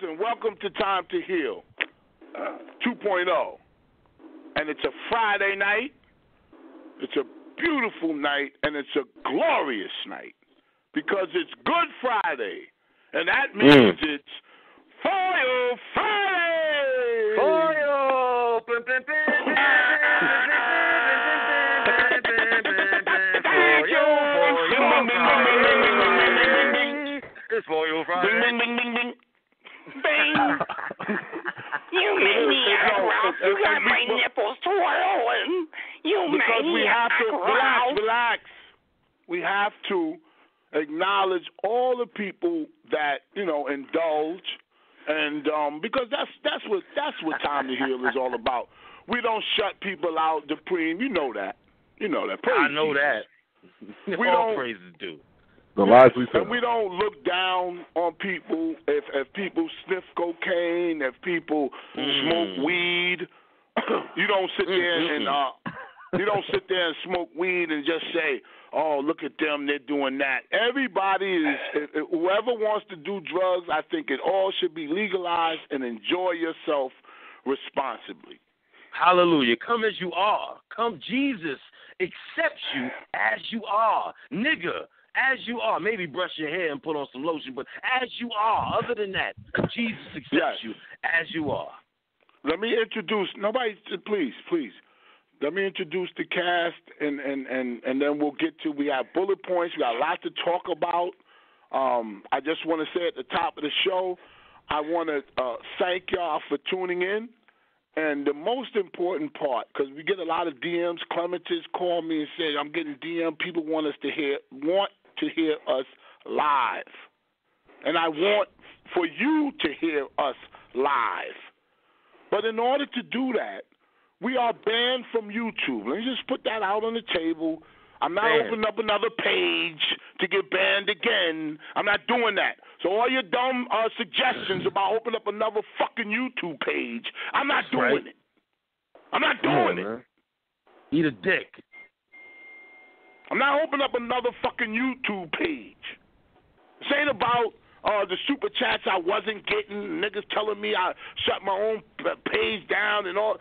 Listen, welcome to Time to Heal 2.0. And it's a Friday night. It's a beautiful night, and it's a glorious night because it's Good Friday. And that means it's Foil Friday! Foil! It's Foil Friday. Bing, bing, bing, bing. Bing. You maniac, Ralph. You got my nipples twirling. You because maniac, we have to Ralph. relax. We have to acknowledge all the people that indulge, and because that's what Time to Heal is all about. We don't shut people out, Dupree. You know that. Praise I know Jesus. that. We all don't praises due. The lies we tell. And we don't look down on people if people sniff cocaine, if people smoke weed. You don't sit there and you don't sit there and smoke weed and just say, "Oh, look at them, they're doing that." Everybody is whoever wants to do drugs. I think it all should be legalized, and enjoy yourself responsibly. Hallelujah. Come as you are. Come, Jesus accepts you as you are, nigga. As you are. Maybe brush your hair and put on some lotion, but as you are. Other than that, Jesus accepts you as you are. Let me introduce. Please. Let me introduce the cast, and then we'll get to. We have bullet points. We got a lot to talk about. I just want to say at the top of the show, I want to thank y'all for tuning in. And the most important part, because we get a lot of DMs, Clementis call me and say, "I'm getting DM. People want to hear us live, and I want for you to hear us live. But in order to do that, we are banned from YouTube. Let me just put that out on the table. I'm not opening up another page to get banned again. I'm not doing that. So all your dumb suggestions about opening up another fucking YouTube page, I'm not doing it. I'm not doing it. Eat a dick. I'm not opening up another fucking YouTube page. This ain't about the super chats I wasn't getting, niggas telling me I shut my own page down and all.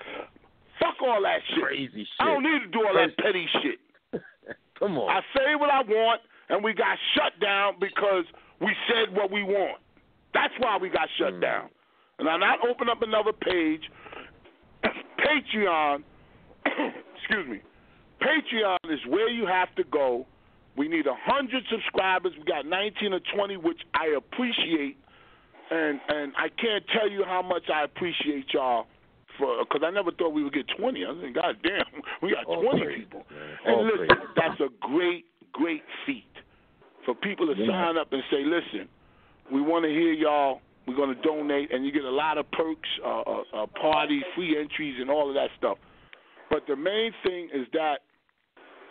Fuck all that shit. Crazy shit. I don't need to do all that petty shit. Come on. I say what I want, and we got shut down because we said what we want. That's why we got shut down. And I'm not opening up another page. Patreon, excuse me. Patreon is where you have to go. We need 100 subscribers. We got 19 or 20, which I appreciate, and I can't tell you how much I appreciate y'all because I never thought we would get 20. I was like, God damn, we got 20 people. And listen, that's a great, great feat for people to sign up and say, listen, we want to hear y'all. We're going to donate, and you get a lot of perks, party, free entries, and all of that stuff. But the main thing is that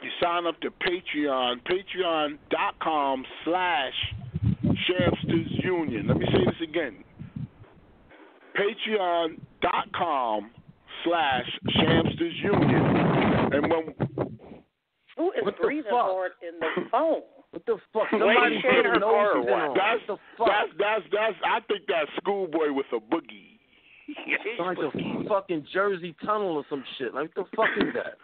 you sign up to Patreon, patreon.com/ShampstersUnion. Let me say this again. Patreon.com/ShampstersUnion. And when who is breathing hard in the phone? What the fuck? Somebody put a nose on. That's I think that's Schoolboy with a boogie. It's like a fucking Jersey Tunnel or some shit. Like, what the fuck is that?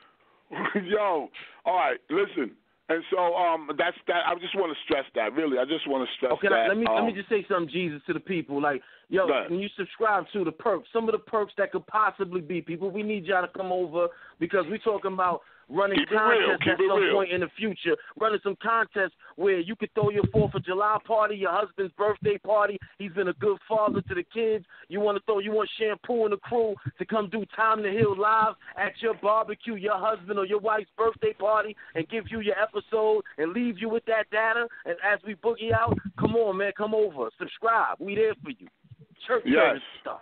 Yo, all right, listen. And so that's that. I just want to stress that. Really, I just want to stress that. Okay, let me just say something, Jesus, to the people. Like, yo, when you subscribe to the perks, some of the perks that could possibly be, people, we need y'all to come over because we're talking about running contests at some point in the future, running some contests where you could throw your 4th of July party, your husband's birthday party. He's been a good father to the kids. You want Shampoo and the crew to come do Time to Heal live at your barbecue, your husband or your wife's birthday party, and give you your episode and leave you with that data. And as we boogie out, come on, man, come over, subscribe. We there for you. Church service stuff.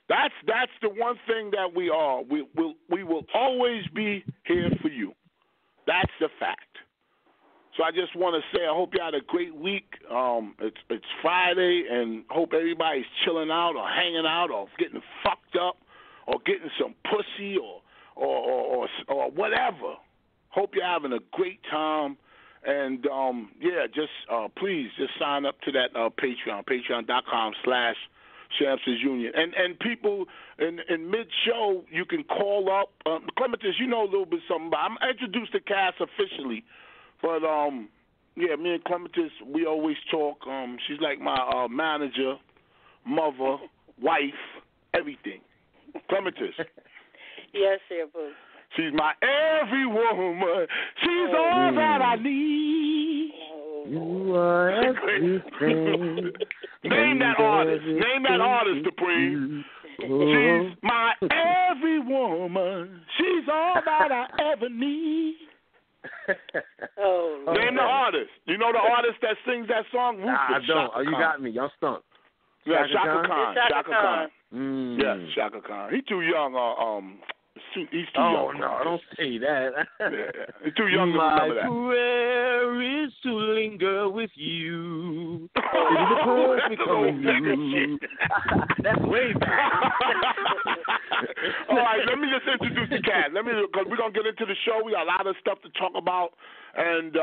That's the one thing that we are. We will always be here for you. That's the fact. So I just want to say I hope you had a great week. It's Friday, and hope everybody's chilling out or hanging out or getting fucked up or getting some pussy or whatever. Hope you're having a great time. And please just sign up to that Patreon, patreon.com/ShampstersUnion. Shampoo's Union. And people in mid-show, you can call up. Clementis, you know a little bit something about. I'm introduced to Cass officially, but yeah, me and Clementis, we always talk. She's like my manager, mother, wife, everything. Clementis. Yes, Shampoo. She's my every woman. She's all that I need. You are everything. Name that artist. Name that artist, Supreme. She's my every woman. She's all that I ever need. Name the artist. You know the artist that sings that song? I don't. You got me. I'm stumped. Yeah, Shaka Khan. Shaka Khan. Yes, Shaka Khan. He's too young. He's too young. Oh, no, don't say that. Yeah. He's too young to remember that. My prayer is to linger with you. It is a perfect you. That's way back. All right, let me just introduce the cat. Because we're going to get into the show. We got a lot of stuff to talk about. And,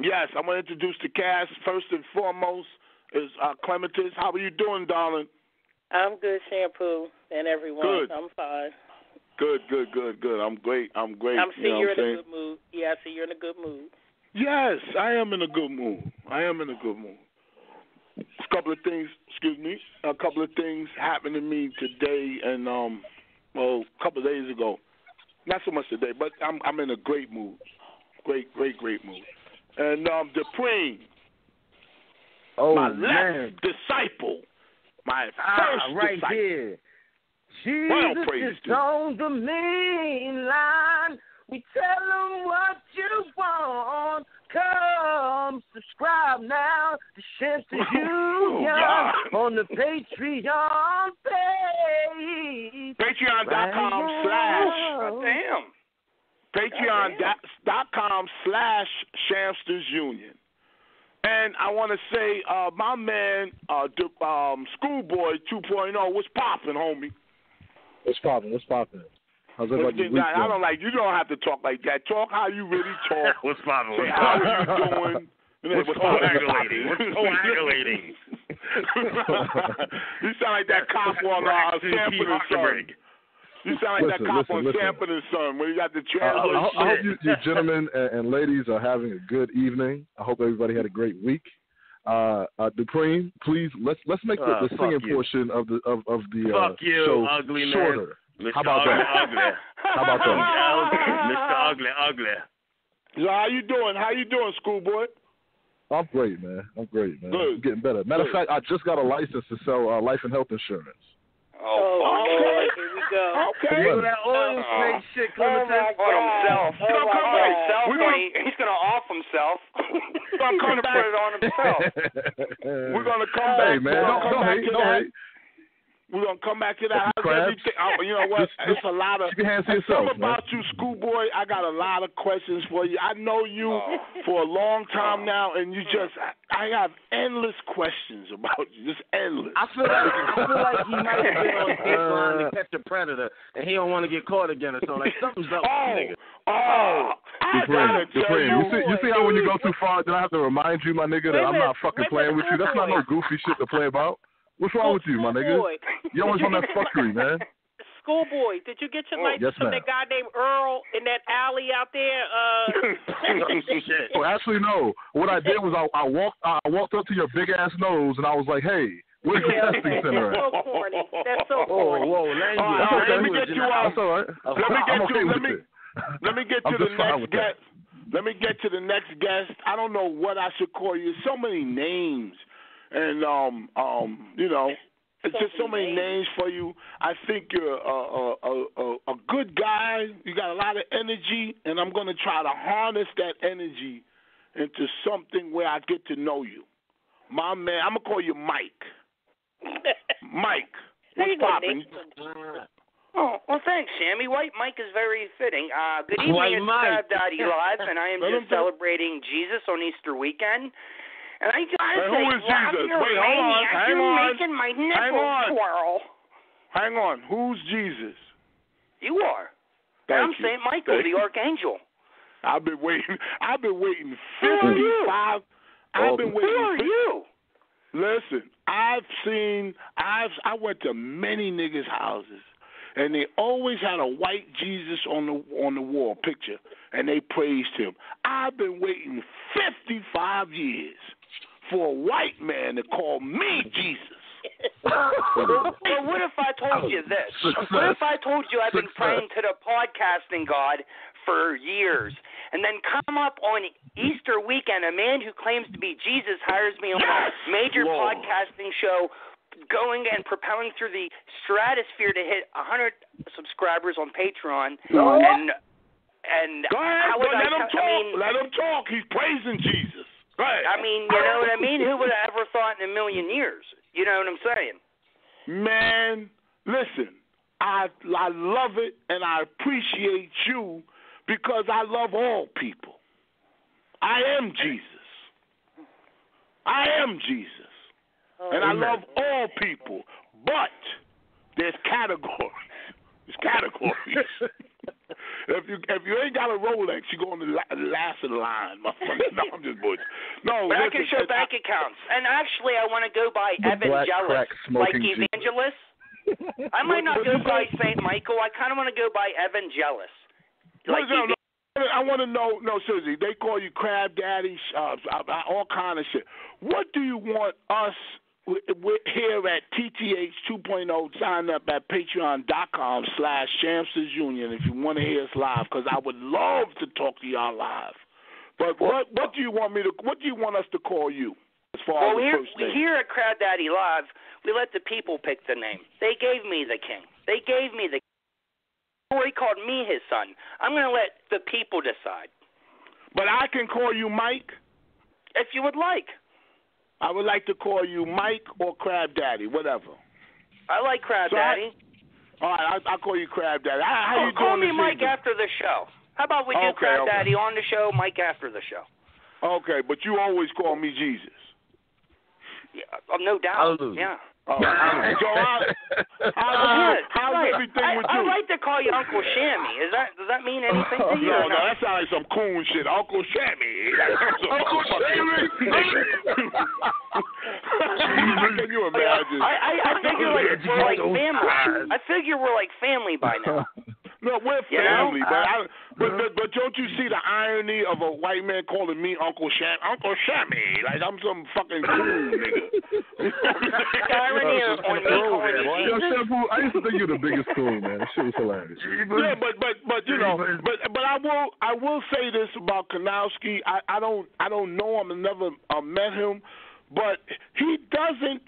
yes, I'm going to introduce the cast. First and foremost is Clementis. How are you doing, darling? I'm good, Shampoo, and everyone. Good. I'm fine. Good. I'm great. I'm seeing you're in a good mood. Yeah, I see you're in a good mood. Yes, I am in a good mood. A couple of things happened to me today and a couple of days ago. Not so much today, but I'm in a great mood. Great mood. And Dupree, my last disciple, my first right disciple. here. Jesus is on the main line. We tell them what you want. Come subscribe now to Shampoo's Union on the Patreon page. Patreon.com/Shampoo's Union. And I want to say, my man, Schoolboy 2.0, what's popping, homie? What's popping? How's everybody? I don't like. You don't have to talk like that. Talk how you really talk. What's popping? Say, how are you doing? What's coagulating? You sound like that cop on Sanford and Son. You sound like that cop on Sanford and Son when you got the translation. I hope you gentlemen and ladies are having a good evening. I hope everybody had a great week. Dupree, please let's make the singing portion of the show ugly shorter. Man. How about that? How about that? Mr. Ugly. So how you doing, Schoolboy? I'm great, man. Good. I'm getting better. Matter of fact, I just got a license to sell life and health insurance. Okay. Here we go. Okay. That oil snake shit on himself. He's going to off himself. He's going to come put it on himself. We're going to come back. Hey, man, don't hate. We're going to come back to that. Krab, you know what? It's a lot of... Keep your hands to yourself, about you, Schoolboy, I got a lot of questions for you. I know you for a long time now, and you just... I have endless questions about you. Just endless. I feel like he might have been on his line to catch a predator, and he don't want to get caught again or something. Like, something's up with the nigga. I gotta tell you. You see how when you go too far, then I have to remind you, my nigga, that I'm not fucking playing with you? That's not no goofy shit to play about. What's wrong with you, my nigga? You always on that fuckery, man. Schoolboy, did you get your license from that guy named Earl in that alley out there? Well, actually, no. What I did was I walked up to your big ass nose and I was like, hey, where's the testing center at? That's so corny. That's so corny. Whoa, language. Let me get you out. That's all right. Let me get to the next guest. Let me get to the next guest. I don't know what I should call you. So many names. And, you know, it's just so many names for you. I think you're a good guy. You got a lot of energy, and I'm going to try to harness that energy into something where I get to know you. My man, I'm going to call you Mike. Mike, what's poppin'? Oh, well, thanks, Sammy. White Mike is very fitting. Good evening, it's Krab Daddy Live, and I am just celebrating Jesus on Easter weekend. And I gotta say, who is Jesus? Wait, hold on. You're making my nipples twirl. Hang on. Who's Jesus? You are. I'm St. Michael, the Archangel. I've been waiting 55. I've been waiting. Who are you? Listen, I went to many niggas' houses, and they always had a white Jesus on the wall picture, and they praised him. I've been waiting 55 years for a white man to call me Jesus. Well, what if I told you this? What if I told you I've been praying to the podcasting God for years, and then come up on Easter weekend, a man who claims to be Jesus hires me on a major podcasting show, going and propelling through the stratosphere to hit 100 subscribers on Patreon, and go ahead, how would let him talk. I mean, let him talk. He's praising Jesus. Right. I mean, you know what I mean? Who would have ever thought in a million years? You know what I'm saying? Man, listen, I love it, and I appreciate you because I love all people. I am Jesus. I am Jesus. And I love all people. But there's categories. There's categories. If you ain't got a Rolex, you go on the last of the line. No, I'm just bullshit. No, but I can show bank accounts. And actually, I want to go by Evangelist, like Evangelist. I might not go by St. Michael. I kind of want to go by Evangelist. Like I want to know, no, seriously, they call you Krab Daddy, all kind of shit. What do you want us here at TTH 2.0? Sign up at patreon.com/Shamsters Union if you want to hear us live, because I would love to talk to y'all live. But what do you want us to call you? As far as the first name? Here at Krab Daddy Live, we let the people pick the name. They gave me the king. They gave me the Or he called me his son. I'm going to let the people decide. But I can call you Mike? If you would like. I would like to call you Mike or Krab Daddy, whatever. I like Krab Daddy. All right, I'll call you Krab Daddy. How you doing? Call me Mike after the show. How about we do Krab Daddy on the show, Mike after the show? Okay, but you always call me Jesus. Yeah, no doubt. Yeah. So how's everything with you? I like to call you Uncle Shammy. Does that mean anything to you? No, that sounds like some cool shit. Uncle Shammy. Uncle Shammy. Can you imagine? I figure we're like family. I figure we're like family by now. No, we're family, but don't you see the irony of a white man calling me Uncle Shammy? Like I'm some fucking cool nigga. The irony on me calling you Jesus? Shampoo, I used to think you were the biggest cool, man. That shit was hilarious. Yeah, but you know, but I will say this about Kanowski. I don't know him and never met him, but he doesn't,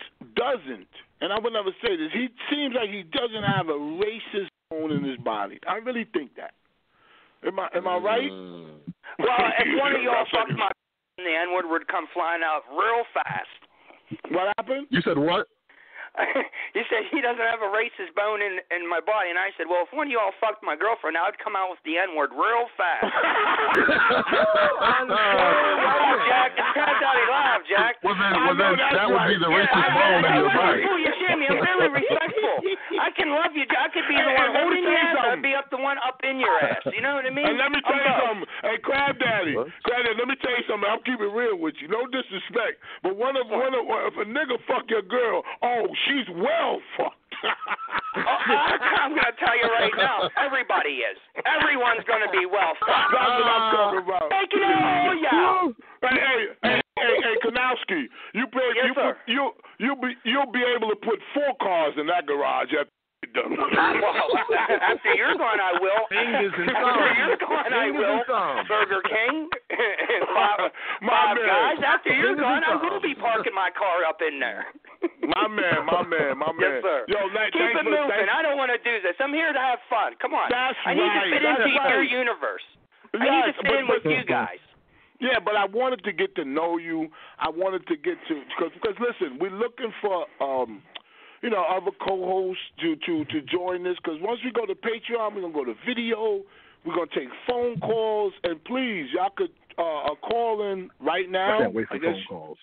and I would never say this. He seems like he doesn't have a racist in his body. I really think that. Am I right? Well, if one of y'all fucked my the N-word would come flying out real fast. What happened? You said what? He said he doesn't have a racist bone in my body, and I said, well, if one of y'all fucked my girlfriend, I would come out with the N-word real fast. Jack, it's Krab Daddy Live, Jack. Well, then that would be the racist bone in your body. You Shammy, I'm very respectful. I can love you. I could be the one holding your ass. I'd be up the one up in your ass. You know what I mean? And let me tell you something. Hey, Krab Daddy, let me tell you something. I'll keep it real with you. No disrespect, but if a nigga fuck your girl, she's well fucked. I'm going to tell you right now, everybody is. Everyone's going to be well fucked. That's what I'm talking about. Take it all, yeah. Hey, Kanowski, you'll be able to put 4 cars in that garage after you're done. After you're gone, I will. Fingers and thumbs. After you're gone, I will. Burger King, Five Guys. After you're gone, I will be parking my car up in there. My man. Yes, sir. Yo, keep it moving. I don't want to do this. I'm here to have fun. Come on. I need to fit into your universe. I need to fit in with you guys. Yeah, but I wanted to get to know you. I wanted to get to because listen, we're looking for other co-hosts to join this, because once we go to Patreon, we're gonna go to video. We're gonna take phone calls, and please, y'all could call in right now. I can't wait for phone calls.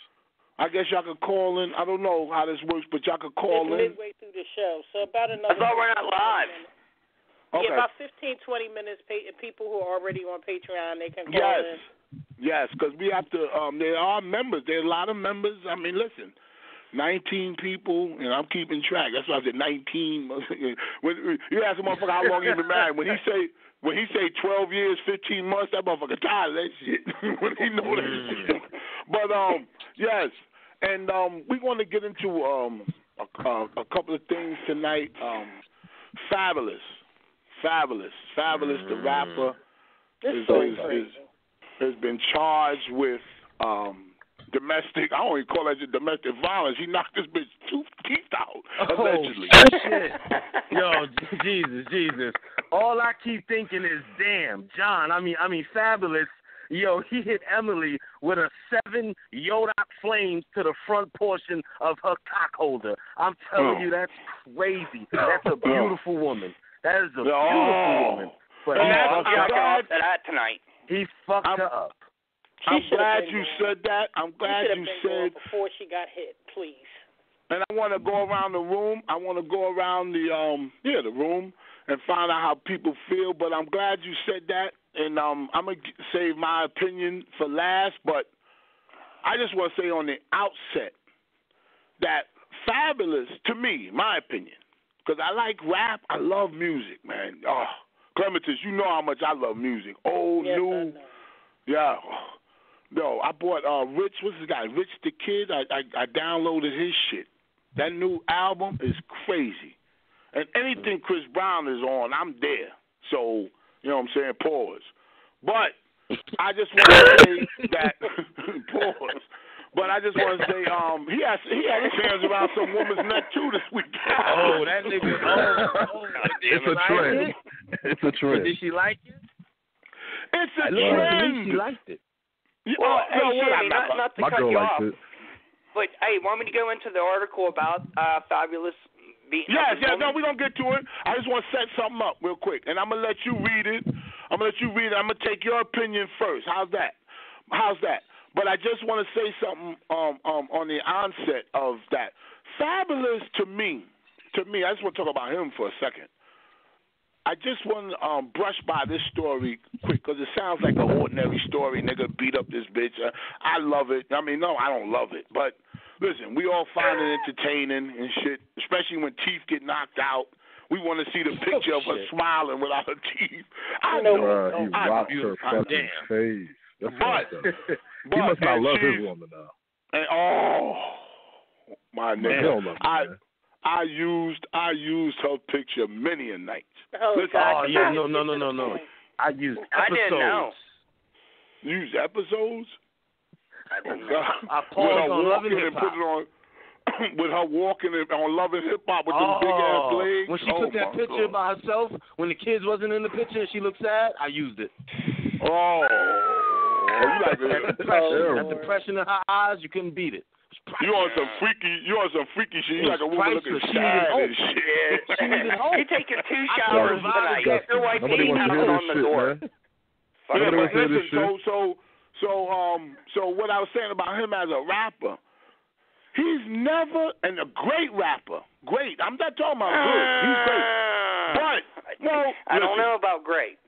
I guess y'all could call in. I don't know how this works, but y'all could call in. It's midway through the show, so about another. I thought we're not live. Okay. Yeah, about 15, 20 minutes. People who are already on Patreon, they can call in. Yes, because we have to. There are members. There are a lot of members. I mean, listen. 19 people, and I'm keeping track. That's why I said 19. When you ask a motherfucker how long he been married, when he say 12 years, 15 months, that motherfucker tired of that shit. When he know that shit. But yes, and we're going to get into a couple of things tonight. Fabolous, the rapper, has been charged with domestic. I don't even call that domestic violence. He knocked this bitch 2 teeth out, allegedly. Shit. Yo, Jesus. All I keep thinking is, damn, John. I mean, Fabolous. Yo, he hit Emily with a 7 Yodak flames to the front portion of her cock holder. I'm telling you, that's crazy. That's a beautiful woman. That is a beautiful woman. But I'll jack off to that tonight. He fucked her up. I'm glad you said that. I'm glad you said before she got hit, please. And I want to go around the room. I want to go around the room and find out how people feel. But I'm glad you said that. And I'm gonna save my opinion for last. But I just want to say on the outset that Fabolous, to me, my opinion, because I like rap. I love music, man. Oh, Clementis, you know how much I love music. Old, new, yeah. No, I bought Rich. What's his guy? Rich the Kid. I downloaded his shit. That new album is crazy. And anything Chris Brown is on, I'm there. So, you know what I'm saying? Pause. But I just want to say that pause. But I just want to say he had his hands around some woman's neck too this weekend. Oh, that nigga. It's a trend. It's a trend. But did she like it? It's a trend. She liked it. Well, Sammy, not to cut you off, but hey, want me to go into the article about Fabolous beating up his woman? No, we're going to get to it. I just want to set something up real quick, and I'm going to let you read it. I'm going to take your opinion first. How's that? But I just want to say something on the onset of that. Fabolous, to me, I just want to talk about him for a second. I just want to brush by this story quick because it sounds like an ordinary story. Nigga beat up this bitch. I love it. I mean, no, I don't love it. But listen, we all find it entertaining and shit, especially when teeth get knocked out. We want to see the picture of her smiling without her teeth. I know. He rocked her fucking face. He must not love his woman now. And, my nigga. I used her picture many a night. No. I used episodes. I didn't know. You used episodes? I didn't know. I paused on Love and Hip Hop. Put it on with her walking on Love and Hip Hop with them big ass legs. When she took that picture about herself, when the kids wasn't in the picture and she looked sad, I used it. Oh, you like that depression in her eyes, you couldn't beat it. You on some freaky shit. You like a woman looking sad and shit. You taking 2 showers tonight. Your wife ain't knocking on the door. So what I was saying about him as a rapper, he's never, and a great rapper. Great. I'm not talking about good. He's great. But I don't know about great.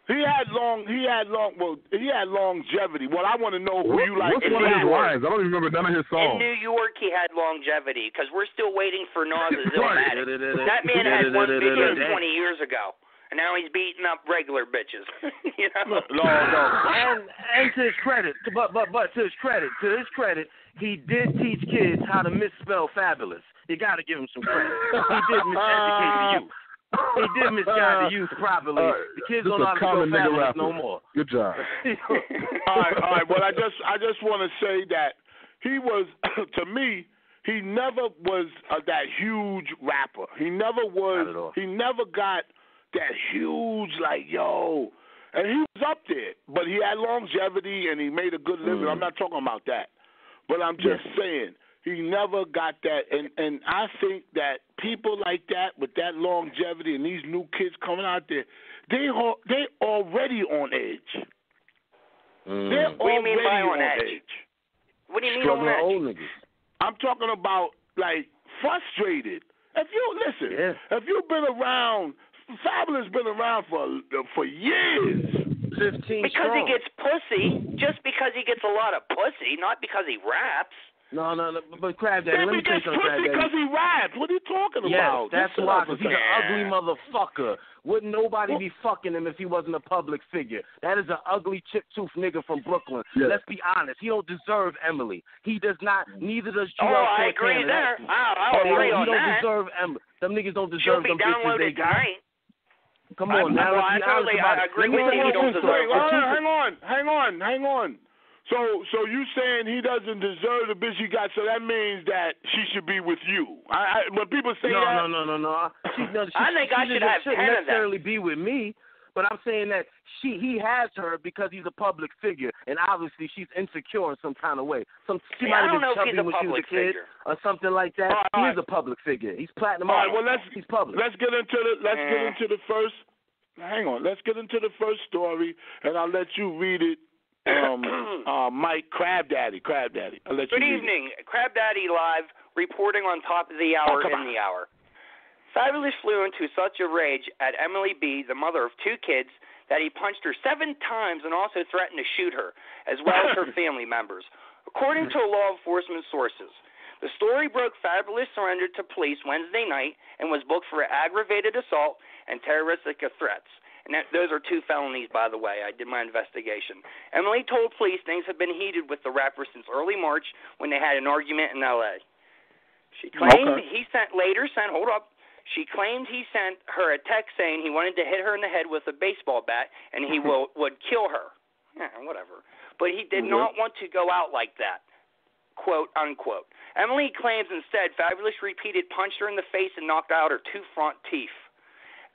He had longevity. Well, I want to know who you like. What's one of his lines? I don't even remember none of his songs. In New York, he had longevity because we're still waiting for Nas's Illmatic. That man had one video 20 years ago, and now he's beating up regular bitches. You know? No. And to his credit, but to his credit, he did teach kids how to misspell Fabolous. You got to give him some credit. He did miseducate the youth. He did misguide the youth properly. The kids don't know how to go Fabolous no more. Good job. All right. Well, I just want to say that he was, to me, he never was that huge rapper. He never was. Not at all. He never got that huge and he was up there. But he had longevity and he made a good living. I'm not talking about that. But I'm just saying. He never got that, and I think that people like that with that longevity and these new kids coming out there, they already on edge. They're what do you mean by on edge? What do you mean on edge? I'm talking about like frustrated. If you've been around, Fabolous been around for years. 15 because he gets pussy, just because he gets a lot of pussy, not because he raps. No, but Krab Daddy, let me tell you something, Krab Daddy. Because he raps. What are you talking about? Yes, that's why, because he's an ugly motherfucker. Wouldn't nobody be fucking him if he wasn't a public figure? That is an ugly chip-tooth nigga from Brooklyn. Yeah. Let's be honest. He don't deserve Emily. He does not, neither does Joel Santana. I agree there. I'll agree on that. He don't deserve Emily. Them niggas don't deserve them bitches they got. Come on, now. I agree with you. He don't deserve Hang on. So you saying he doesn't deserve the bitch he got? So that means that she should be with you. When people say no. I think I should have 10 of them. Necessarily be with me, but I'm saying that he has her because he's a public figure, and obviously she's insecure in some kind of way. She might have been chubby when she was a kid or something like that. He is a public figure. He's platinum. All right, well he's public. Let's get into the first. Hang on. Let's get into the first story, and I'll let you read it. Mike, Krab Daddy. I'll let you Good evening. Krab Daddy live, reporting on top of the hour in the hour. Fabolous flew into such a rage at Emily B., the mother of 2 kids, that he punched her 7 times and also threatened to shoot her, as well as her family members. According to law enforcement sources, the story broke. Fabolous surrendered to police Wednesday night and was booked for aggravated assault and terroristic threats. And those are 2 felonies, by the way. I did my investigation. Emily told police things have been heated with the rapper since early March when they had an argument in L.A. She claimed he sent She claimed he sent her a text saying he wanted to hit her in the head with a baseball bat and he would kill her. Yeah, whatever. But he did not want to go out like that, quote, unquote. Emily claims instead Fabolous repeated punched her in the face and knocked out her 2 front teeth.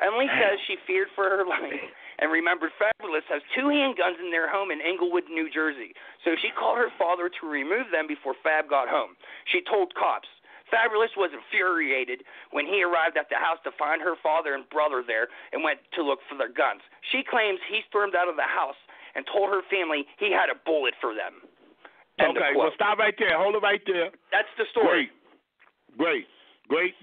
Emily says she feared for her life and remembered Fabolous has 2 handguns in their home in Englewood, New Jersey. So she called her father to remove them before Fab got home. She told cops. Fabolous was infuriated when he arrived at the house to find her father and brother there and went to look for their guns. She claims he stormed out of the house and told her family he had a bullet for them. Okay, well, stop right there. Hold it right there. That's the story. Great. Great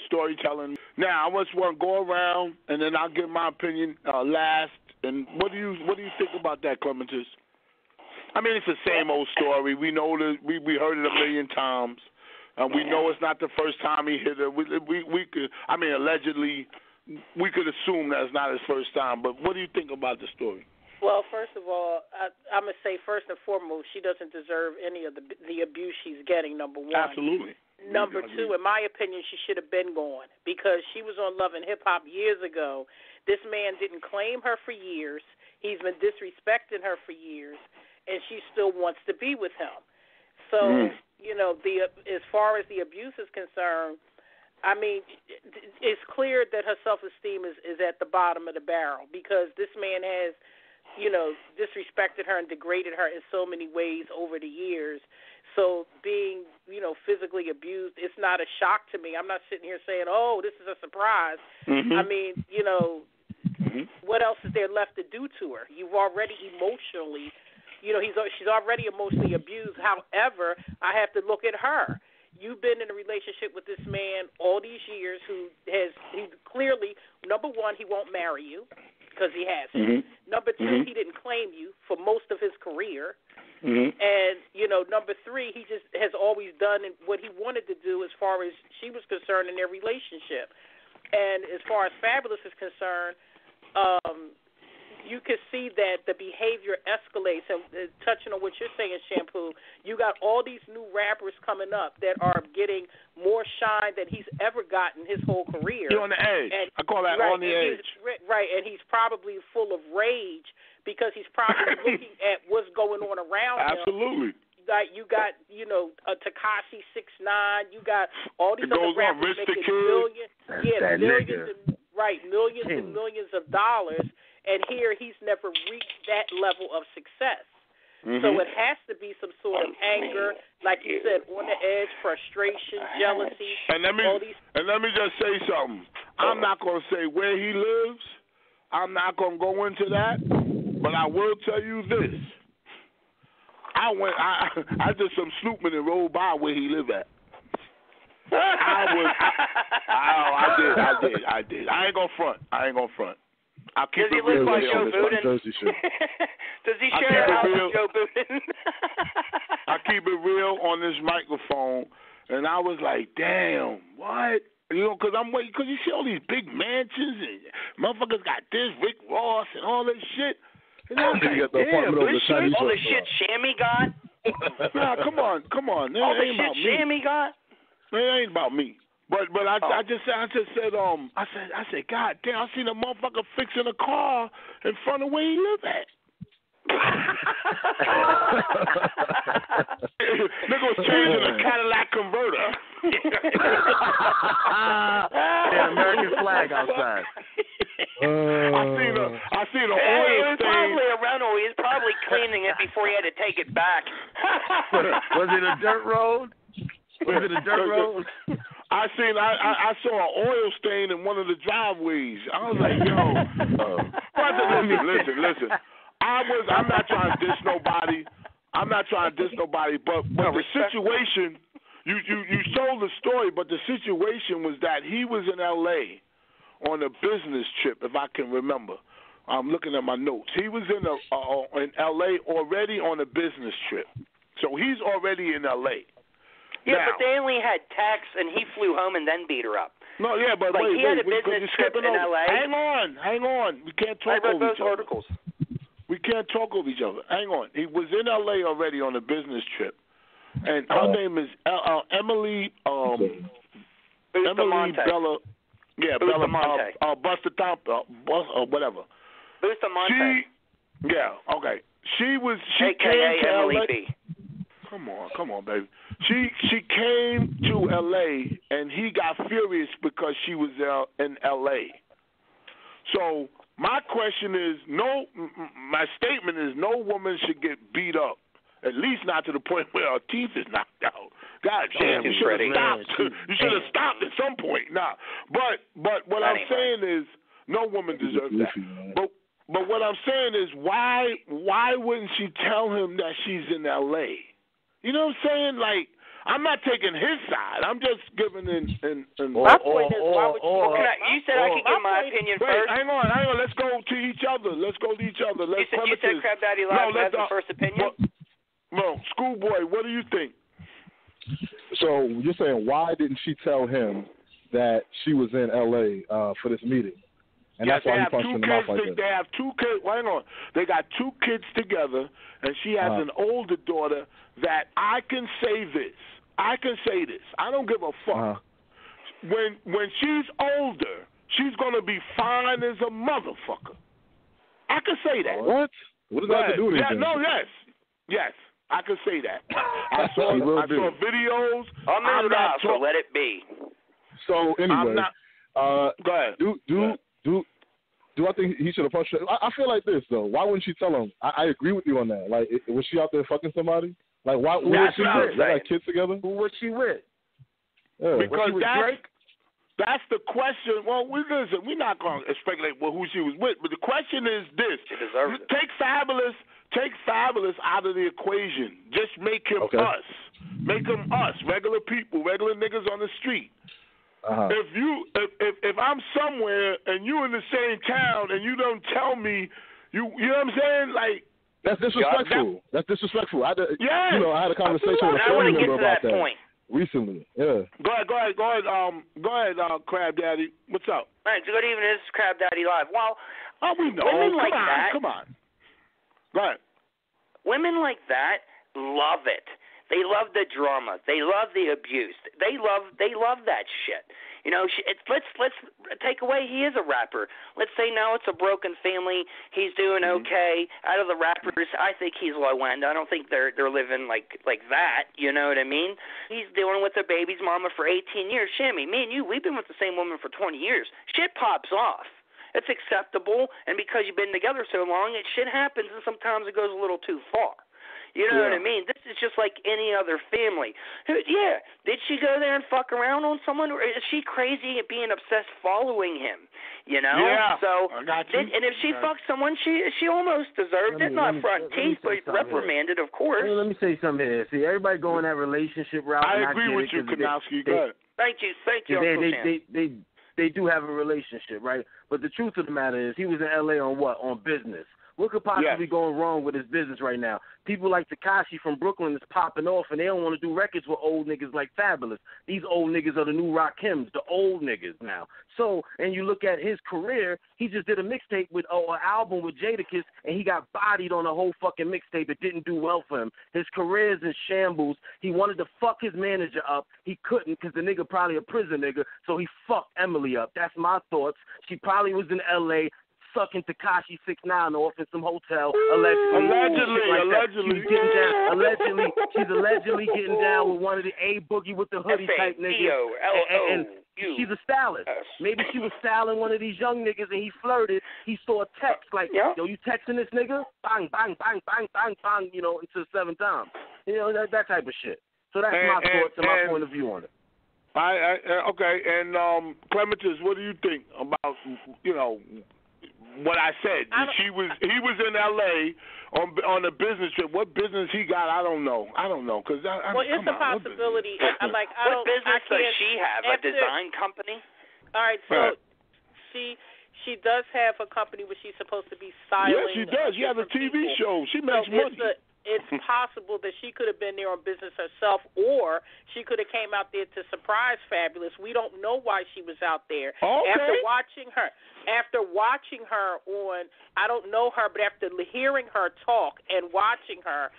storytelling. Now, I just want to go around, and then I'll give my opinion last. And what do you think about that, Clementis? I mean, it's the same old story. We know that we heard it a million times, and we know it's not the first time he hit her. We could, allegedly, we could assume that it's not his first time. But what do you think about the story? Well, first of all, I'm going to say first and foremost, she doesn't deserve any of the abuse she's getting, number one. Absolutely. Number 2, in my opinion, she should have been gone because she was on Love and Hip Hop years ago. This man didn't claim her for years. He's been disrespecting her for years, and she still wants to be with him. So, as far as the abuse is concerned, I mean, it's clear that her self-esteem is at the bottom of the barrel because this man has, disrespected her and degraded her in so many ways over the years. So being, physically abused, it's not a shock to me. I'm not sitting here saying, oh, this is a surprise. Mm-hmm. I mean, what else is there left to do to her? You've already emotionally, she's already emotionally abused. However, I have to look at her. You've been in a relationship with this man all these years he clearly, number one, he won't marry you because he hasn't. Mm-hmm. Number 2, he didn't claim you for most of his career. Mm-hmm. And, number 3, he just has always done what he wanted to do as far as she was concerned in their relationship. And as far as Fabolous is concerned, you can see that the behavior escalates. And touching on what you're saying, Shampoo, you got all these new rappers coming up that are getting more shine than he's ever gotten his whole career. You're on the edge. I call that on the edge. Right, and he's probably full of rage because he's probably looking at what's going on around him. Absolutely. Like you got, Tekashi 6ix9ine. You got all these other rappers making millions and millions of dollars. And here he's never reached that level of success. Mm-hmm. So it has to be some sort of anger, like you said, on the edge, frustration, jealousy. And let me just say something. I'm not going to say where he lives. I'm not going to go into that. But I will tell you this. I did some snooping and rolled by where he lived at. I did. I ain't going to front. I keep Does he it real. live by Joe Budden? Does he share a house with Joe Budden? I keep it real on this microphone, and I was like, damn, what? You know, because I'm waiting, because you see all these big mansions, and motherfuckers got this, Rick Ross, and all this shit. And I was like, damn, all the shit Shammy got? Nah, come on. All the shit Shammy got? It ain't about me. But I just said, God damn, I seen a motherfucker fixing a car in front of where he live at. Nigga was changing a Cadillac converter. The American flag outside. I seen an oil stain. It was probably a rental. He was probably cleaning it before he had to take it back. Was it a dirt road? I saw an oil stain in one of the driveways. I was like, yo, listen. I'm not trying to diss nobody. But the situation, you told the story, but the situation was that he was in L.A. on a business trip, if I can remember. I'm looking at my notes. He was in L.A. already on a business trip. So he's already in L.A. Yeah, now, but they only had tax, and he flew home and then beat her up. No, yeah, but like, he had a business trip in L.A. Hang on. We can't talk over each other. Articles. We can't talk over each other. Hang on. He was in L.A. already on a business trip, and her name is Emily. Emily Bella. Yeah, Bella Monte. Buster Top. Whatever. Bustamante. Okay. She AKA came to Emily L.A. B. Come on, baby. She came to L.A. and he got furious because she was in L.A. So my question is, my statement is, no woman should get beat up, at least not to the point where her teeth is knocked out. God damn, you should have stopped. You should have stopped at some point. Nah, but what I'm saying is, no woman deserves that. But what I'm saying is, why wouldn't she tell him that she's in L.A.? You know what I'm saying? Like, I'm not taking his side. I'm just giving my point is, why would you said I could give my opinion first. Hang on. Let's go to each other. You said Crab Daddy Live has the first opinion? No, Schoolboy, what do you think? So you're saying, why didn't she tell him that she was in L.A. For this meeting? And that's why he punched her in the mouth like that. They have 2 kids. Hang on. They got 2 kids together, and she has an older daughter that I can say this. I don't give a fuck. When she's older, she's going to be fine as a motherfucker. I can say that. What? What does that have to do with anything? Yes. I can say that. I saw videos. I'm not so let it be. So anyway, go ahead. Do I think he should have punched her? I feel like this though. Why wouldn't she tell him? I agree with you on that. Like, was she out there fucking somebody? Like, why? Who was she with? They got kids together. Who was she with? Yeah. Because that's the question. Well, listen, we're not going to speculate who she was with, but the question is this: take Fabolous out of the equation. Just make him us. Make him us, regular people, regular niggas on the street. If I'm somewhere and you in the same town and you don't tell me, you know what I'm saying? Like, that's disrespectful. That's disrespectful. I had a conversation with a family member about that point recently. Yeah. Go ahead, Crab Daddy. What's up? All right, good evening. This is Crab Daddy Live. Well, we know. Come on. Go ahead. Women like that love it. They love the drama. They love the abuse. They love that shit. You know, let's take away he is a rapper. Let's say now it's a broken family. He's doing okay. Out of the rappers, I think he's low end. I don't think they're living like that. You know what I mean? He's dealing with a baby's mama for 18 years. Shammy, me and you, we've been with the same woman for 20 years. Shit pops off. It's acceptable, and because you've been together so long, shit happens, and sometimes it goes a little too far. You know what I mean? This is just like any other family. Yeah, did she go there and fuck around on someone, or is she crazy at being obsessed following him? You know? Yeah, so, I got you. And if she fucked someone, she almost deserved it. Not front teeth, but reprimanded, of course. Let me say something here. See, everybody going that relationship route. I agree with you, Kanowski. Go ahead. Thank you, they do have a relationship, right? But the truth of the matter is he was in L.A. on what? On business. What could possibly be going wrong with his business right now? People like Tekashi from Brooklyn is popping off, and they don't want to do records with old niggas like Fabolous. These old niggas are the new Rakims, the old niggas now. So, and you look at his career, he just did a mixtape with an album with Jadakiss, and he got bodied on a whole fucking mixtape. It didn't do well for him. His career is in shambles. He wanted to fuck his manager up. He couldn't because the nigga probably a prison nigga, so he fucked Emily up. That's my thoughts. She probably was in L.A., sucking Tekashi 6ix9ine off in some hotel, allegedly. She's allegedly getting down with one of the A Boogie with the hoodie type niggas. And she's a stylist. Maybe she was styling one of these young niggas and he flirted. He saw a text like, yo, you texting this nigga? Bang, bang, bang, bang, bang, bang, you know, until 7 times. You know, that type of shit. So that's my thoughts and my point of view on it. Okay, and Clementis, what do you think about, you know, what I said? He was in L.A. on a business trip. What business he got, I don't know. Cause well, it's a possibility. What business does she have? A design company? All right, so she does have a company where she's supposed to be styling. Yes, she does. She has a TV show. She makes money. It's possible that she could have been there on business herself, or she could have came out there to surprise Fabolous. We don't know why she was out there. Okay. After watching her on, I don't know her, but after hearing her talk and watching her,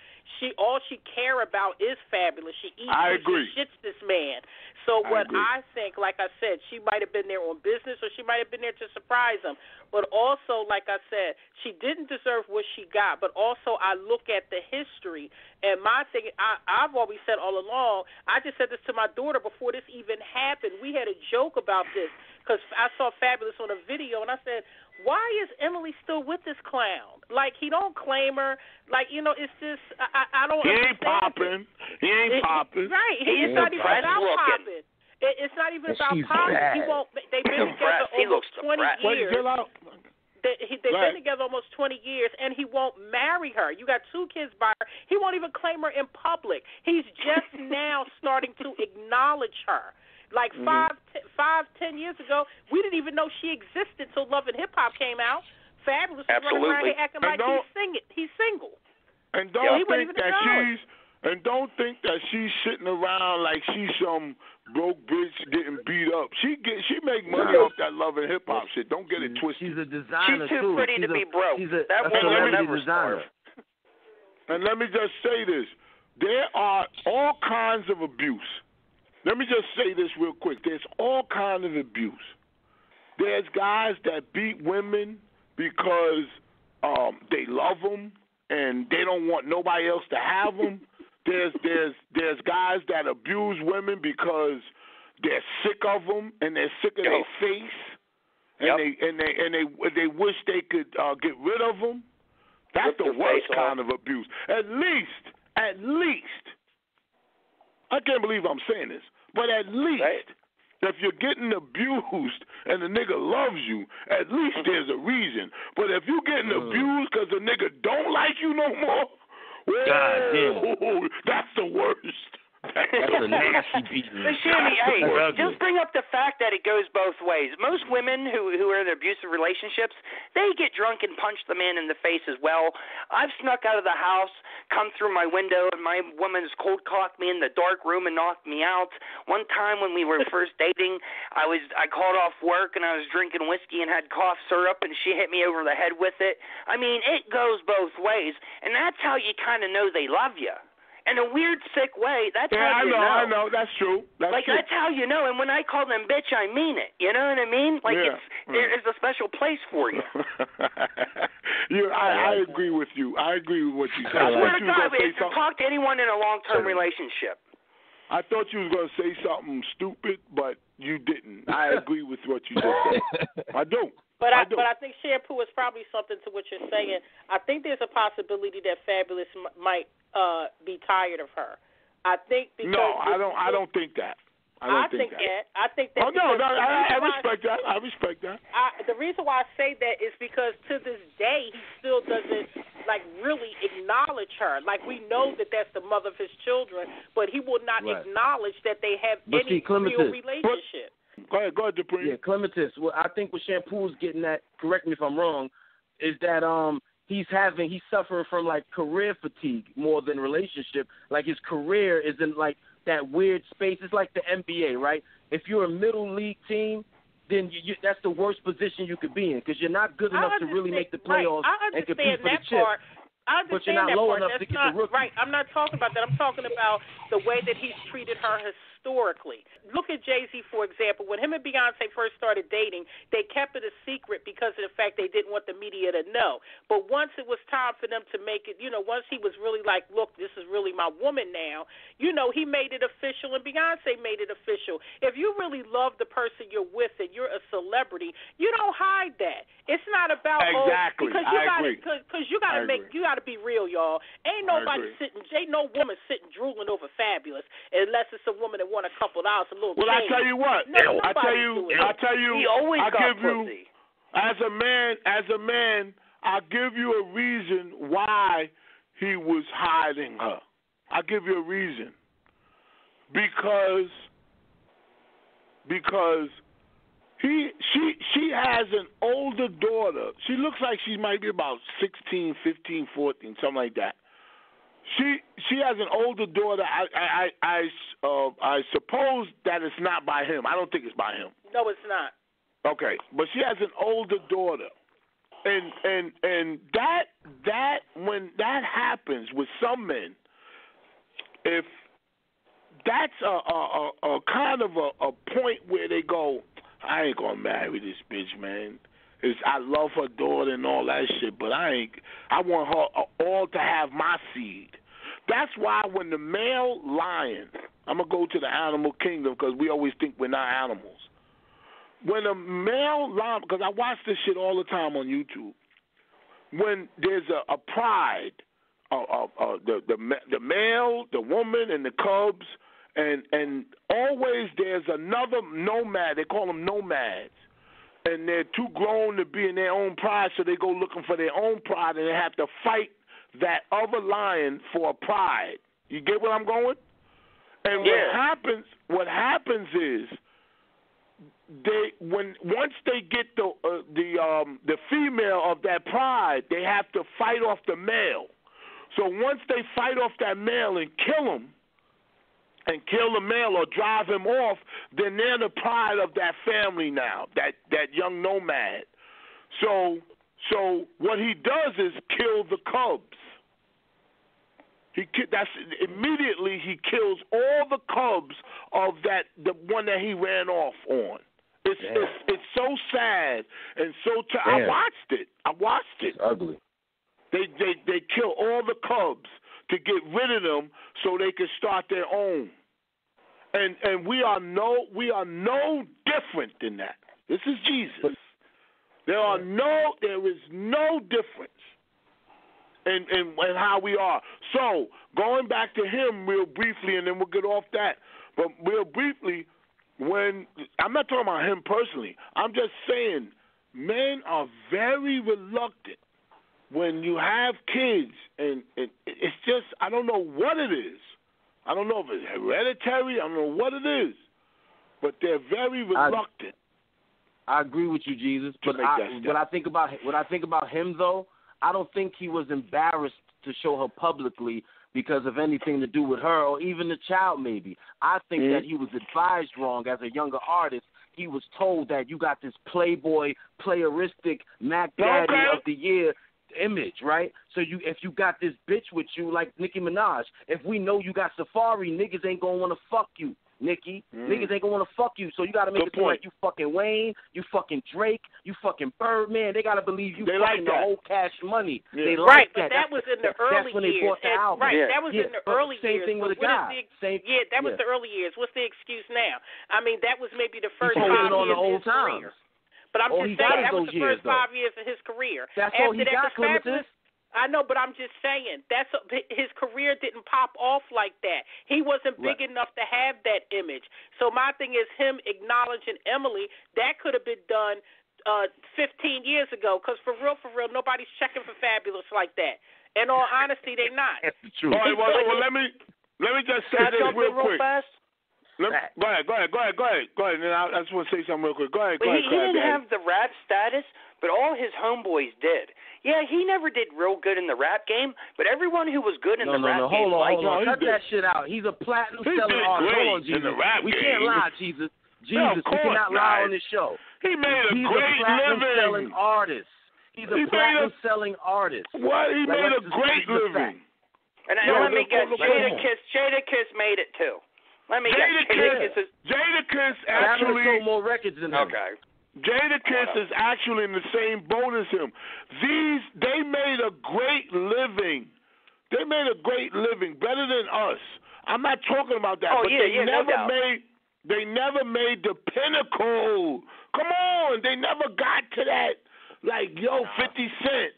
all she care about is Fabolous. She eats she shits this man. So I think, like I said, she might have been there on business or she might have been there to surprise him. But also, like I said, she didn't deserve what she got. But also, I look at the history, and my thing, I've always said all along, I just said this to my daughter before this even happened. We had a joke about this because I saw Fabolous on a video, and I said, why is Emily still with this clown? Like, he don't claim her. Like, you know, it's just, I don't understand. He ain't popping. Right. It's not even about popping. It's not even about popping. They've been together almost 20 years. They've been together almost 20 years, and he won't marry her. You got 2 kids by her. He won't even claim her in public. He's just now starting to acknowledge her. Like 5, 10 years ago, we didn't even know she existed till Love and Hip Hop came out. Fabolous was running around here acting like he's single. And don't think that she's sitting around like she's some broke bitch getting beat up. She make money off that Love and Hip Hop shit. Don't get it twisted. She's a designer. She's too pretty to be broke. That woman will never starve. And let me just say this: there are all kinds of abuse. Let me just say this real quick. There's all kinds of abuse. There's guys that beat women because they love them and they don't want nobody else to have them. There's guys that abuse women because they're sick of them and they're sick of their face and they wish they could get rid of them. That's the worst kind of abuse. At least, I can't believe I'm saying this. But at least, if you're getting abused and the nigga loves you, at least there's a reason. But if you're getting abused because the nigga don't like you no more, that's the worst. That's a nasty beating. But Shammy, hey, just bring up the fact that it goes both ways. Most women who are in abusive relationships, they get drunk and punch the man in the face as well. I've snuck out of the house, come through my window, and my woman's cold cocked me in the dark room and knocked me out. One time when we were first dating, I called off work and I was drinking whiskey and had cough syrup, and she hit me over the head with it. I mean, it goes both ways, and that's how you kind of know they love you. In a weird, sick way, that's how you know. I know. That's true. That's how you know. And when I call them bitch, I mean it. You know what I mean? Like, there's a special place for you. I agree with you. I agree with what you said. I swear to God, talk to anyone in a long-term relationship. I thought you was going to say something stupid, but you didn't. I agree with what you just said. I do. But I think Shampoo is probably something to what you're saying. I think there's a possibility that Fabolous might be tired of her. I think because I don't think that. I think that. I think that. Oh no, I respect that. I respect that. The reason why I say that is because to this day he still doesn't really acknowledge her. Like, we know that that's the mother of his children, but he will not acknowledge that they have any real relationship. Go ahead, Dupree. Yeah, clematis. Well, I think what Shampoo is getting at, correct me if I'm wrong, is that he's suffering from like career fatigue more than relationship. Like his career is in like that weird space. It's like the NBA, right? If you're a middle league team, then that's the worst position you could be in because you're not good enough to really make the playoffs and compete for the chip. I understand but you're not that low part. enough That's to get not the rookie. right. I'm not talking about that. I'm talking about the way that he's treated her historically. Look at Jay-Z, for example. When him and Beyonce first started dating, they kept it a secret because of the fact they didn't want the media to know. But once it was time for them to make it, once he was really like, look, this is really my woman now, he made it official and Beyonce made it official. If you really love the person you're with and you're a celebrity, you don't hide that. It's not about exactly. Because you got to be real, y'all. Ain't no woman sitting drooling over Fabolous unless it's a woman that won a couple dollars, a little Well, change. I tell you what. I tell you. He always got you, pussy. as a man, I'll give you a reason why he was hiding her. I'll give you a reason. Because she has an older daughter. She looks like she might be about 16, 15, 14, something like that. She has an older daughter. I suppose that it's not by him. I don't think it's by him. No, it's not. Okay, but she has an older daughter, and that when that happens with some men, if that's a kind of a point where they go, I ain't gonna marry this bitch, man. I love her daughter and all that shit, but I want her all to have my seed. That's why when the male lion, I'm going to go to the animal kingdom because we always think we're not animals. When a male lion, because I watch this shit all the time on YouTube, when there's a pride, the male, the woman, and the cubs, and always there's another nomad, they call them nomads, and they're too grown to be in their own pride, so they go looking for their own pride, and they have to fight that other lion for a pride. You get where I'm going? And what happens is once they get the female of that pride, they have to fight off the male. So once they fight off that male and kill him, and kill the male or drive him off, then they're the pride of that family now, that young nomad. So what he does is kill the cubs. Immediately he kills all the cubs of the one that he ran off on. It's so sad and so. I watched it. It's ugly. They kill all the cubs to get rid of them so they can start their own. And we are no different than that. This is Jesus. There is no difference in how we are. So going back to him real briefly, and then we'll get off that. But real briefly, when I'm not talking about him personally, I'm just saying men are very reluctant when you have kids, and it's just, I don't know what it is. I don't know if it's hereditary. I don't know what it is, but they're very reluctant. I agree with you, Jesus. But what I think about him, though, I don't think he was embarrassed to show her publicly because of anything to do with her or even the child. Maybe I think that he was advised wrong as a younger artist. He was told that you got this playboy, playeristic Mac Daddy of the Year image, right? So if you got this bitch with you like Nicki Minaj, if we know you got Safari, niggas ain't gonna want to fuck you, Nicki. Niggas ain't gonna want to fuck you. So you gotta make it seem like you fucking Wayne, you fucking Drake, you fucking Birdman. They gotta believe you fucking the whole Cash Money. Yeah. Right, They like but that was in the That's early when they years. bought the album. Right, that was in the early years. Same thing with a guy. That was the early years. What's the excuse now? I mean, that was maybe the first 5 years on the of old his career. But I'm just saying that was the first 5 years of his career. That's all he got, Clementis. I know, but I'm just saying his career didn't pop off like that. He wasn't big enough to have that image. So my thing is him acknowledging Emily. That could have been done 15 years ago. Because for real, nobody's checking for Fabolous like that. In all honesty, they're not. That's the truth. All right, well, let me just say this real quick. Fast? Go ahead. And I just want to say something real quick. Go ahead. He didn't Daddy. have the rap status, but all his homeboys did. Yeah, he never did real good in the rap game, but everyone who was good in the rap game hold on. Cut that shit out. He's a platinum selling artist. Hold on, Jesus. We can't lie, Jesus. We cannot lie on this show. He made a great living. He's a platinum selling artist. He's a platinum selling artist. What? He made a great living. And let me guess, Jadakiss made it too. Let me guess. Jadakiss actually sold more records than him. Okay. Jadakiss is actually in the same boat as him. They made a great living. They made a great living, better than us. I'm not talking about that. They never made the pinnacle. Come on, they never got to that. Like 50 Cent,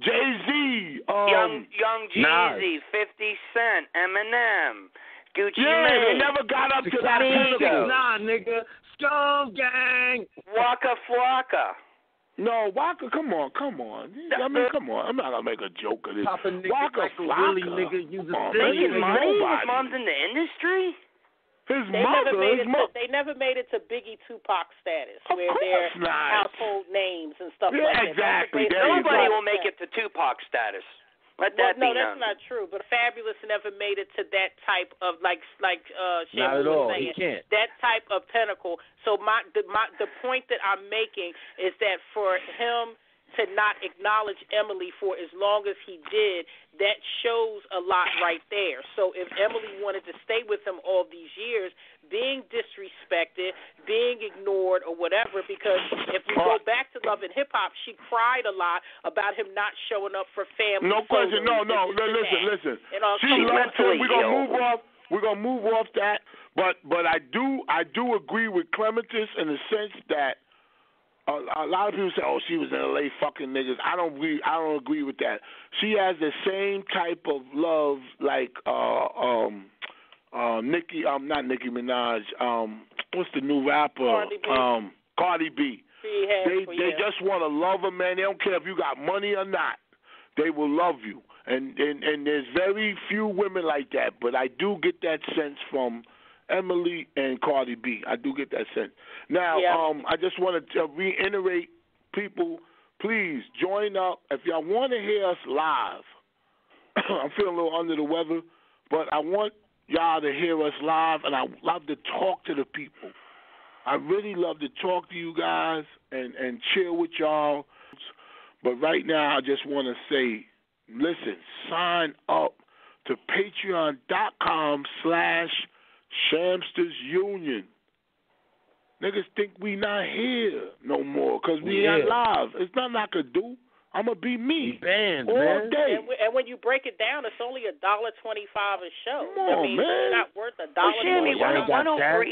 Jay-Z, Young Jeezy, 50 Cent, Eminem, Gucci Mane. They never got up to that pinnacle. Nah, nigga. Scum Gang. Waka Flocka. No, Waka, come on. I mean, come on. I'm not going to make a joke of this. Waka Flocka. Really, nigga, you just his mom's in the industry? They never made it to Biggie Tupac status, of where they're household names and stuff like that. Exactly. Nobody will make it to Tupac status. Let that be known. No, that's not true. But Fabolous never made it to that type of like Shampoo was saying. He can't. That type of pinnacle. So the point that I'm making is that for him to not acknowledge Emily for as long as he did, that shows a lot right there. So if Emily wanted to stay with him all these years, being disrespected, being ignored, or whatever, because if we go back to Love and Hip Hop, she cried a lot about him not showing up for family. No question. No. Listen. She loves him. We're gonna move off that. But I do agree with Clematis in the sense that a lot of people say, "Oh, she was in LA fucking niggas." I don't agree with that. She has the same type of love like not Nicki Minaj. What's the new rapper? Cardi B. They just want to love a man. They don't care if you got money or not. They will love you. And there's very few women like that. But I do get that sense from Emily and Cardi B. I do get that sense. Now, I just want to reiterate, people, please join up. If y'all want to hear us live, I'm feeling a little under the weather, but I want y'all to hear us live, and I love to talk to the people. I really love to talk to you guys and chill with y'all. But right now, I just want to say, listen, sign up to patreon.com/ShamstersUnion. Niggas think we not here no more because we ain't live. It's nothing I could do. I'm going to be me banned, all man. day. And when you break it down, it's only $1.25 a show. Come on, man. It's not worth $1.25. Shammy, why don't for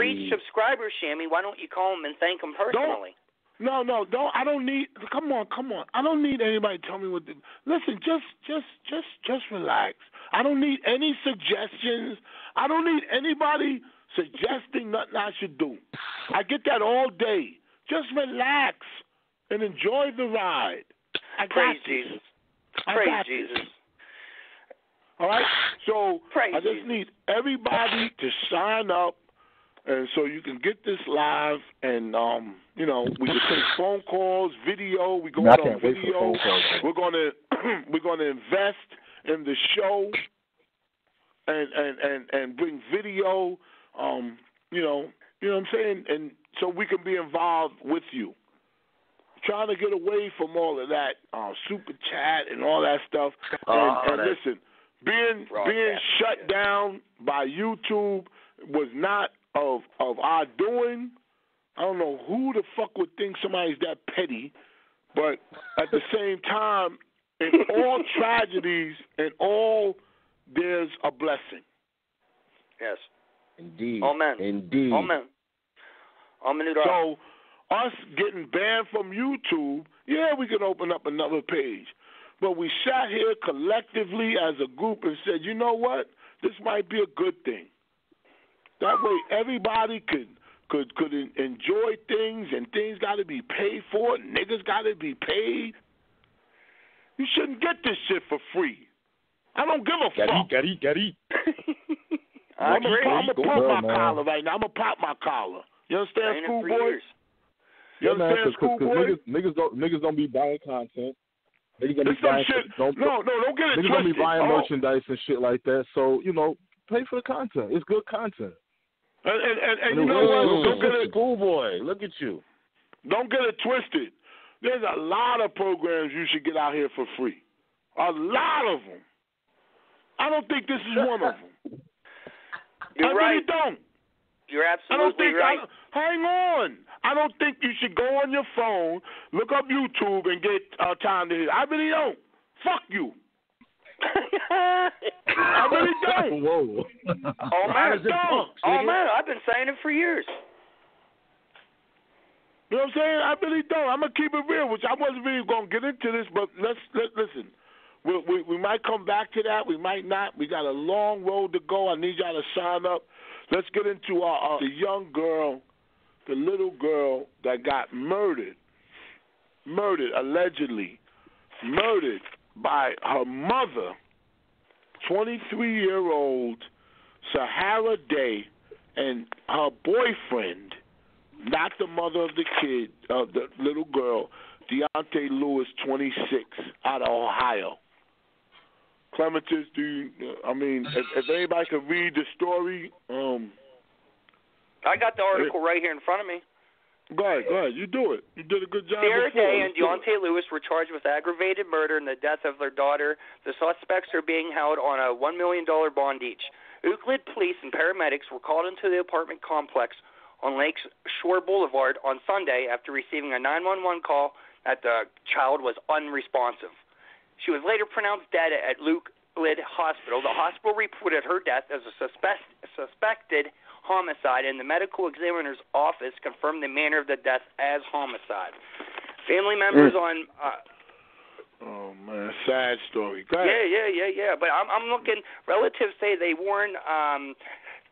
each subscriber, Shammy, why don't you call them and thank them personally? No, don't. I don't need. Come on. I don't need anybody to tell me what to. Listen, just relax. I don't need any suggestions. I don't need anybody suggesting nothing I should do. I get that all day. Just relax and enjoy the ride. Praise Jesus. Praise Jesus. All right. So Praise I just need everybody to sign up. And so you can get this live, and we can take phone calls, video. We go on video. We're gonna invest in the show, and bring video. You know what I'm saying, and so we can be involved with you. Trying to get away from all of that super chat and all that stuff. And listen, being shut down by YouTube was not of our doing. I don't know who the fuck would think somebody's that petty, but at the same time, in all tragedies and all, there's a blessing. Yes. Indeed. Amen. Indeed. Amen. So, us getting banned from YouTube, we can open up another page. But we sat here collectively as a group and said, you know what? This might be a good thing. That way everybody could enjoy things, and things got to be paid for. Niggas got to be paid. You shouldn't get this shit for free. I don't give a fuck. Get it. I'm gonna pop my collar right now. I'm gonna pop my collar. You understand, schoolboy? You understand, schoolboy? Niggas don't be buying content. Niggas don't be buying shit. Don't get it twisted. Niggas don't be buying merchandise and shit like that. So pay for the content. It's good content. And you know what? Don't get it, schoolboy. Look at you. Don't get it twisted. There's a lot of programs you should get out here for free. A lot of them. I don't think this is one of them. You're right. I really don't. You're absolutely right. Hang on. I don't think you should go on your phone, look up YouTube, and get time to hear. I really don't. Fuck you. I really don't. Whoa. Oh, man, I've been saying it for years. You know what I'm saying? I really don't. I'm going to keep it real, which I wasn't really going to get into this, but let's listen. We might come back to that. We might not. We got a long road to go. I need y'all to sign up. Let's get into the young girl, the little girl that got murdered, allegedly murdered by her mother, 23-year-old Sahara Day, and her boyfriend, not the mother of the kid, the little girl, Deonte Lewis, 26, out of Ohio. Clementis, if anybody could read the story. I got the article right here in front of me. Go ahead. You do it. You did a good job. Sarah Day and Deonte Lewis were charged with aggravated murder and the death of their daughter. The suspects are being held on a $1 million bond each. Euclid police and paramedics were called into the apartment complex on Lake Shore Boulevard on Sunday after receiving a 911 call that the child was unresponsive. She was later pronounced dead at Euclid Hospital. The hospital reported her death as a suspected homicide, and the medical examiner's office confirmed the manner of the death as homicide. Family members on... oh, man, sad story. Go ahead. Yeah. But I'm looking... Relatives say they warned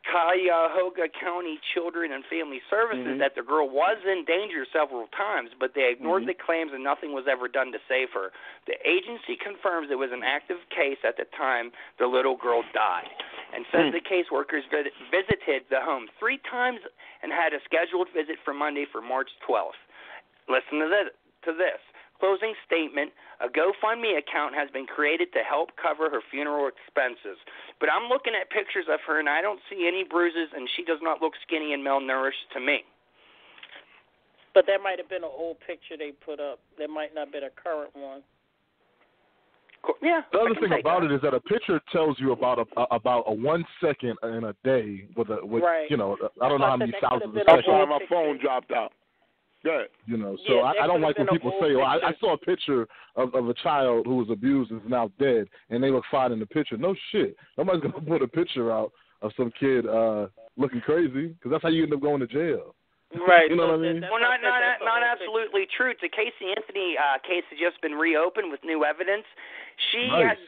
Cuyahoga County Children and Family Services that the girl was in danger several times, but they ignored the claims and nothing was ever done to save her. The agency confirms it was an active case at the time the little girl died, and says the caseworkers visited the home 3 times and had a scheduled visit for Monday for March 12th. Listen to this. Closing statement, a GoFundMe account has been created to help cover her funeral expenses. But I'm looking at pictures of her, and I don't see any bruises, and she does not look skinny and malnourished to me. But that might have been an old picture they put up. That might not have been a current one. Yeah. The other thing about it is that a picture tells you about a 1 second in a day with right. I don't know how many thousands of That's why seconds. my phone dropped out. Good. So I don't like when people say, I saw a picture of a child who was abused and is now dead, and they look fine in the picture. No shit. Nobody's going to put a picture out of some kid looking crazy, because that's how you end up going to jail. Right. You know what I mean? Well, not absolutely true. The Casey Anthony case has just been reopened with new evidence. She had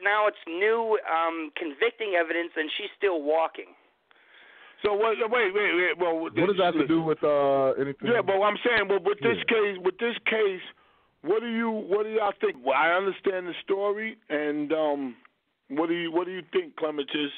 now it's new convicting evidence, and she's still walking. So wait. Well, what does that have to do with anything? Yeah, but I'm saying, with this case, what do y'all think? Well, I understand the story, and what do you think, Clementis,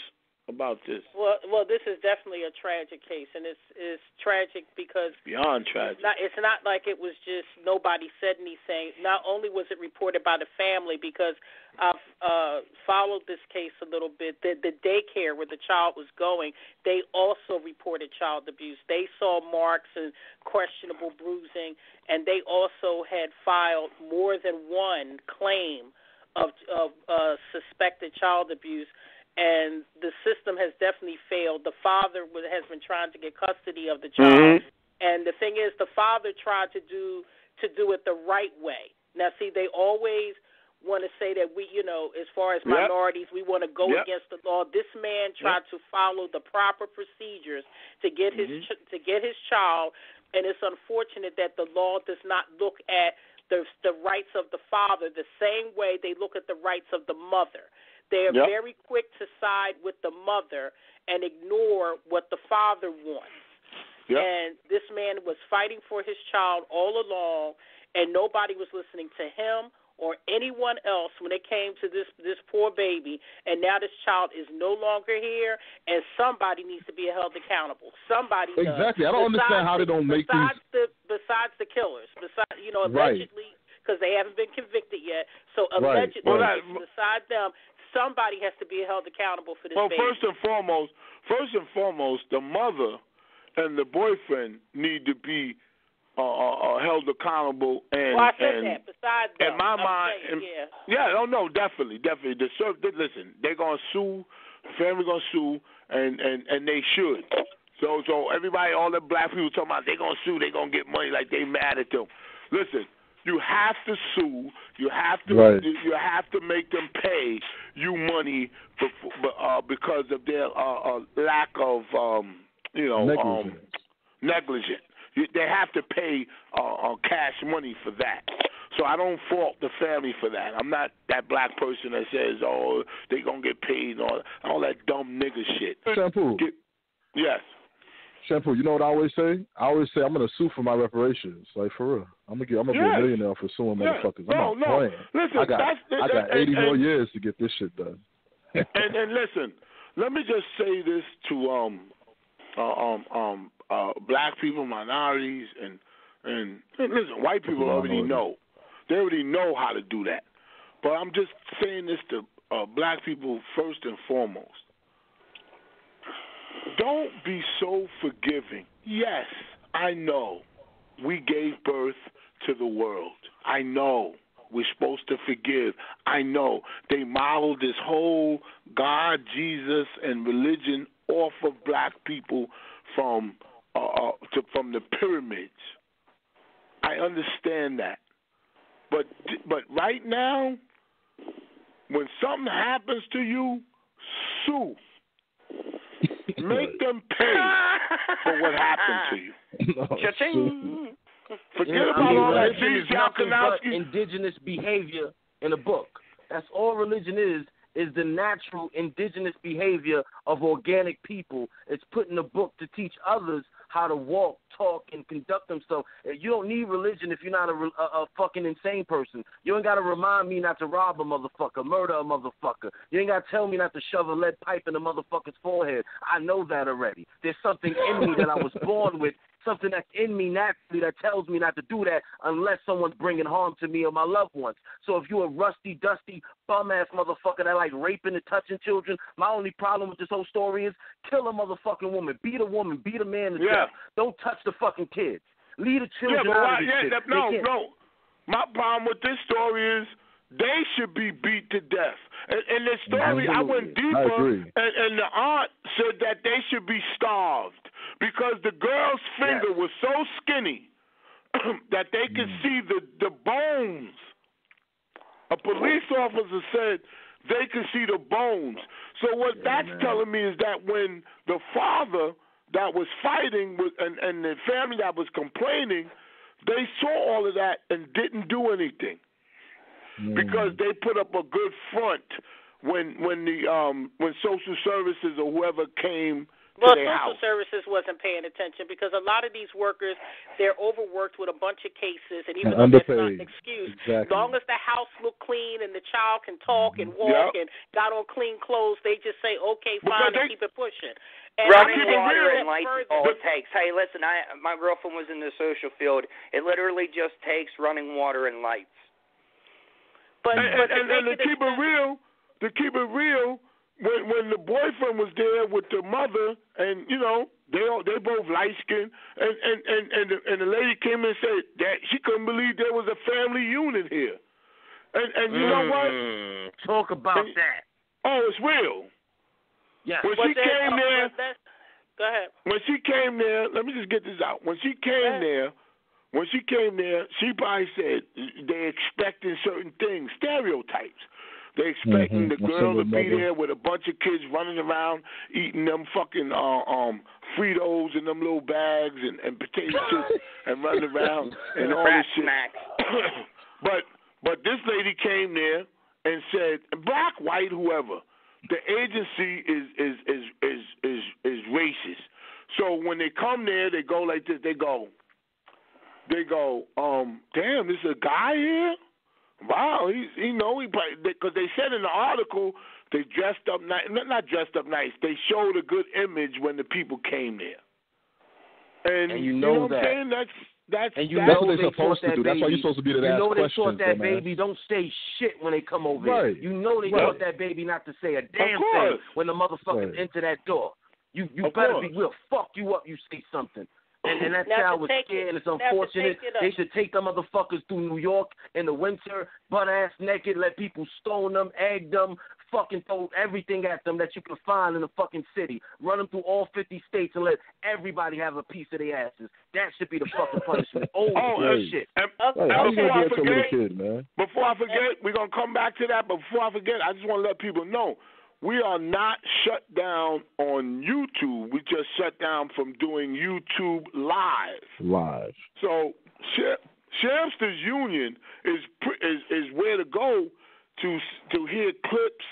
about this? Well, this is definitely a tragic case, and it's tragic because beyond tragic. It's not like it was just nobody said anything. Not only was it reported by the family, because I've followed this case a little bit. The daycare where the child was going, they also reported child abuse. They saw marks and questionable bruising, and they also had filed more than one claim of suspected child abuse. And the system has definitely failed. The father has been trying to get custody of the child, and the thing is, the father tried to do it the right way. Now, see, they always want to say that we, as far as minorities, we want to go against the law. This man tried to follow the proper procedures to get his child, and it's unfortunate that the law does not look at the rights of the father the same way they look at the rights of the mother. They are very quick to side with the mother and ignore what the father wants. Yep. And this man was fighting for his child all along, and nobody was listening to him or anyone else when it came to this poor baby, and now this child is no longer here, and somebody needs to be held accountable. Somebody exactly. I don't understand how they don't make these. Besides the killers, allegedly, because they haven't been convicted yet. So allegedly, besides them, somebody has to be held accountable for this baby. Well, first and foremost, the mother and the boyfriend need to be held accountable, and I said that. Besides them, in my mind, definitely. Listen, they're gonna sue. The family gonna sue, and they should. So everybody, all the black people talking about they gonna sue, they gonna get money like they mad at them. Listen, you have to sue. You have to make them pay you money because of their lack of negligent. They have to pay cash money for that. So I don't fault the family for that. I'm not that black person that says, oh, they going to get paid and all that dumb nigga shit. Shampoo. Yes. Shampoo, you know what I always say? I always say I'm going to sue for my reparations. Like, for real. I'm going to be a millionaire for suing motherfuckers. I'm not playing. Listen, I got 80 more years to get this shit done. and listen, let me just say this to black people, minorities, and listen, white people already know. They already know how to do that. But I'm just saying this to black people first and foremost. Don't be so forgiving. Yes, I know we gave birth to the world. I know we're supposed to forgive. I know they modeled this whole God, Jesus, and religion off of black people from the pyramids. I understand that, but right now, when something happens to you, sue. Make them pay for what happened to you. Cha-ching. Forget about all that. Religion is nothing but indigenous behavior in a book. That's all religion is the natural indigenous behavior of organic people. It's put in a book to teach others how to walk, talk, and conduct themselves. You don't need religion if you're not a fucking insane person. You ain't got to remind me not to rob a motherfucker, murder a motherfucker. You ain't got to tell me not to shove a lead pipe in a motherfucker's forehead. I know that already. There's something in me that I was born with, something that's in me naturally that tells me not to do that unless someone's bringing harm to me or my loved ones. So if you're a rusty, dusty, bum-ass motherfucker that like raping and touching children, my only problem with this whole story is kill a motherfucking woman, beat a woman, beat a man to death. Don't touch the fucking kids. Leave the children out of this shit. No. My problem with this story is they should be beat to death. In this story, I went deeper, and the aunt said that they should be starved because the girl's finger was so skinny that they could see the bones. A police officer said they could see the bones. So what that's telling me is that when the father that was fighting and the family that was complaining, they saw all of that and didn't do anything because they put up a good front when social services or whoever came to their house. Social services wasn't paying attention because a lot of these workers, they're overworked with a bunch of cases, and even though that's not an excuse, as long as the house looked clean and the child can talk and walk and got on clean clothes, they just say, okay, fine, and keep it pushing. And running water and lights is all it takes. Hey, listen, my girlfriend was in the social field. It literally just takes running water and lights. But to keep it real, when the boyfriend was there with the mother, and they both light skinned, and the lady came in and said that she couldn't believe there was a family unit here, and you know what? Talk about that. Oh, it's real. Yeah. When she came there, go ahead. When she came there, let me just get this out. When she came there, she probably said they expecting certain things, stereotypes. They expecting the girl to be there with a bunch of kids running around eating them fucking Fritos in them little bags and potato chips and running around and all this shit. But this lady came there and said, black, white, whoever, the agency is racist. So when they come there, they go like this. They go, damn, there's a guy here Wow, he because they said in the article they dressed up nice, not dressed up nice. They showed a good image when the people came there, and you know what that. I'm saying? That's what they're supposed to do. That's why you're supposed to be there to ask questions. You know they taught that baby don't say shit when they come over here. You know they taught that baby not to say a damn thing when the motherfuckers enter that door. You better be. We'll fuck you up. You say something. And that child was scared, and it's unfortunate. They should take them motherfuckers through New York in the winter, butt-ass naked, let people stone them, egg them, fucking throw everything at them that you can find in the fucking city. Run them through all 50 states and let everybody have a piece of their asses. That should be the fucking punishment. Shit. Before I forget, we're going to come back to that, but before I forget, I just want to let people know, we are not shut down on YouTube. We just shut down from doing YouTube live. So Shamster's Union is where to go to hear clips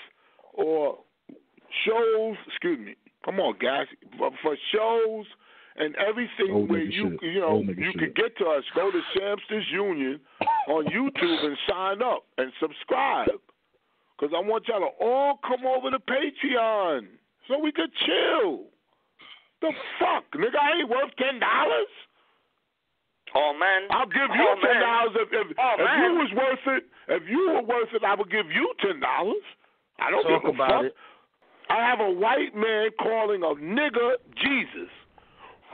or shows. Excuse me. Come on, guys. For shows and everything where you can get to us. Go to Shamster's Union on YouTube and sign up and subscribe. Because I want y'all to all come over to Patreon so we could chill. The fuck? Nigga, I ain't worth $10. Oh, man. I'll give you $10 if you was worth it. If you were worth it, I would give you $10. I don't give a fuck. I have a white man calling a nigga Jesus.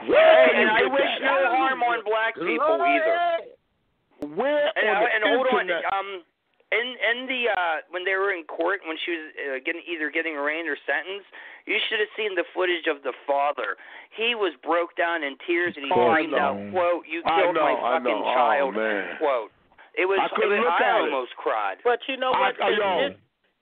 And I wish no harm on black people either. Where and hold on. In the when they were in court, when she was getting arraigned or sentenced, you should have seen the footage of the father. He was broke down in tears and he screamed out, "Quote, you killed my fucking child." Quote. It was. I almost cried. But you know what?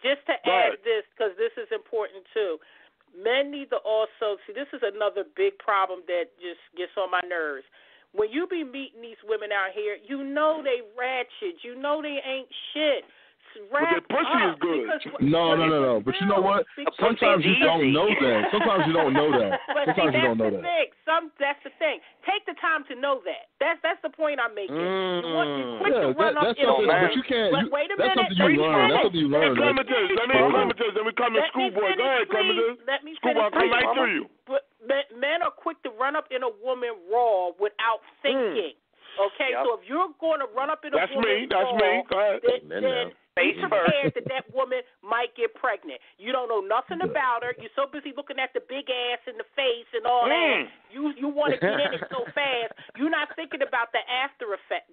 Just to add this, because this is important too. Men need to also see. This is another big problem that just gets on my nerves. When you be meeting these women out here, you know they ratchet. You know they ain't shit. But their pussy is good. No. But you know what? Sometimes you don't know that. Sometimes you don't know that. Sometimes you don't know that. That's the thing. Take the time to know that. That's the point I'm making. You quick to run up in a woman. But you can't. Wait a that's minute. Something you learn. That's something you learn. Let me come to schoolboy. Go ahead, Clementine. Let me finish. Schoolboy, come right through you. But men are quick to run up in a woman raw without thinking. Okay, so if you're going to run up in a woman That's me. Go ahead. Then be prepared that woman might get pregnant. You don't know nothing about her. You're so busy looking at the big ass in the face and all that. You want to get in it so fast. You're not thinking about the after effect.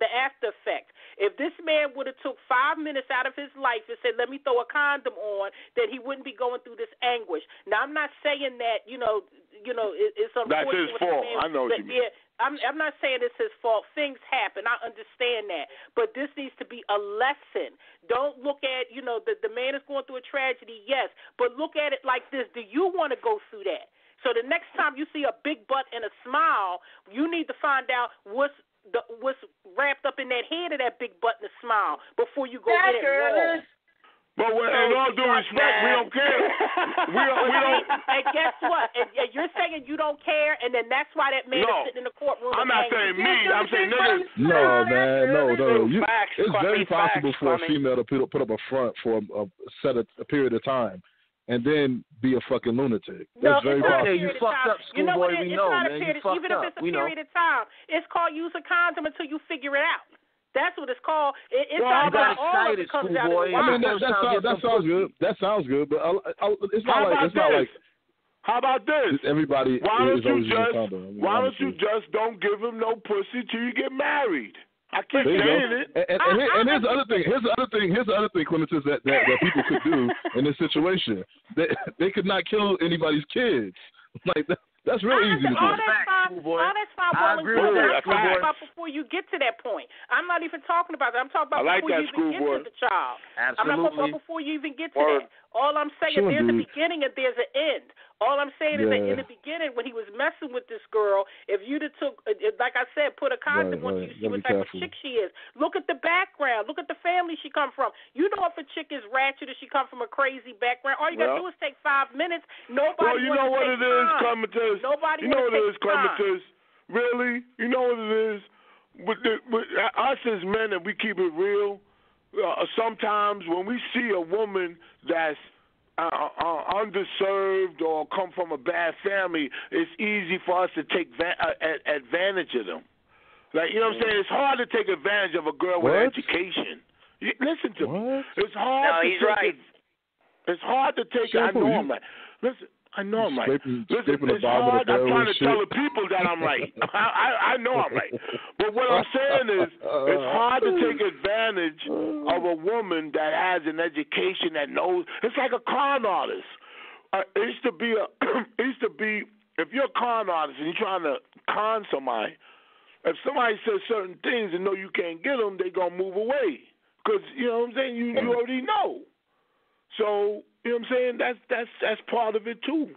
If this man would have took 5 minutes out of his life and said, "Let me throw a condom on," then he wouldn't be going through this anguish. Now, I'm not saying that it's unfortunate. That's his fault. I know what you mean. I'm not saying it's his fault. Things happen. I understand that. But this needs to be a lesson. Don't look at, the man is going through a tragedy, yes, but look at it like this. Do you want to go through that? So the next time you see a big butt and a smile, you need to find out what's wrapped up in that head of that big butt and a smile before you go in it raw. But in all due respect, we don't care. We don't. And guess what? And you're saying you don't care, and then that's why that man is sitting in the courtroom. I'm not saying me. I'm saying niggas. No, man. No. It's very possible for a female to put up a front for a period of time and then be a fucking lunatic. That's very possible. You fucked up, schoolboy. We know, man. You fucked up. Even if it's a period of time, it's called use a condom until you figure it out. That's what it's called. It's not about all of it comes out of the I mean, that sounds good. That sounds good, but it's not like. How about this? Everybody. Why don't you just don't give him no pussy till you get married? I keep saying it. And here's the other thing. Here's the other thing, Clementine, that people could do in this situation. They could not kill anybody's kids. Like that. That's really easy to do. All that's fine. I'm talking about before you get to that point. I'm not even talking about that. I'm talking about before you even get to the child. Absolutely. I'm not talking about before you even get to that. All I'm saying, there's a beginning and there's an end. All I'm saying is that in the beginning, when he was messing with this girl, if you'd have took, like I said, put a condom on, you see what type of chick she is. Look at the background. Look at the family she come from. You know if a chick is ratchet or she come from a crazy background, all you got to do is take 5 minutes. Nobody you know what it is, Clementine? Nobody you know what it is, Clementine? Really? You know what it is? With us as men, and we keep it real, sometimes when we see a woman that's underserved or come from a bad family, it's easy for us to take advantage of them. Like, you know what I'm saying? It's hard to take advantage of a girl with education. Listen to me. It's hard. No, he's right. It's hard to take. Shampoo, I know I'm right. Listen. I know I'm right. Listen, it's hard. I'm trying to tell the people that I'm right. I know I'm right. But what I'm saying is, it's hard to take advantage of a woman that has an education that knows. It's like a con artist. It used to be if you're a con artist and you're trying to con somebody, if somebody says certain things and know you can't get them, they gonna move away because you know what I'm saying. You already know. So. You know what I'm saying? That's part of it too.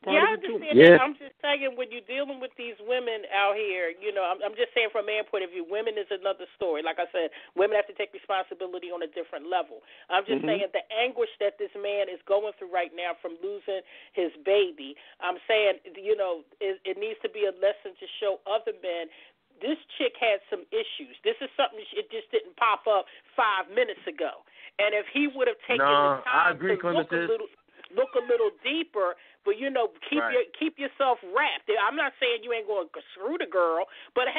I understand that. I'm just saying when you're dealing with these women out here, you know, I'm just saying from a man's point of view, women is another story. Like I said, women have to take responsibility on a different level. I'm just saying the anguish that this man is going through right now from losing his baby, I'm saying, you know, it needs to be a lesson to show other men. This chick had some issues. This is something it just didn't pop up 5 minutes ago. And if he would have taken the time to look a little deeper, but you know, keep yourself wrapped. I'm not saying you ain't going to screw the girl, but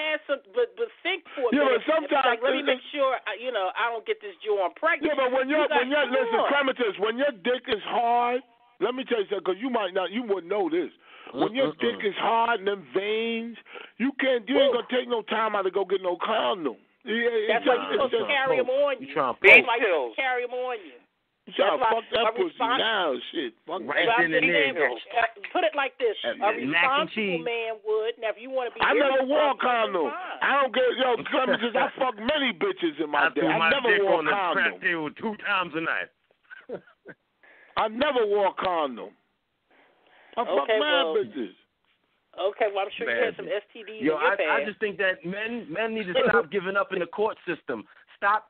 think for a minute. But sometimes, let me make sure you know I don't get this Joan pregnant. Yeah, but when you're listen, Clematis, when your dick is hard, let me tell you something, because you wouldn't know this. When your dick is hard and them veins, you ain't gonna take no time out to go get no condom. That's why you're supposed to carry them on you. That's why you carry them on you. You trying to fuck that pussy now, shit. Fuck right in the nigga. Put it like this: a responsible man would. Now, if you want to be, I never wore a condom. I don't get Clemens. I fuck many bitches in my day. I never wore a condom. I threw my dick on the 2 times a night. I never wore a condom. I fuck mad bitches. Okay, well, I'm sure you had some STDs in your past. I just think that men need to stop giving up in the court system. Stop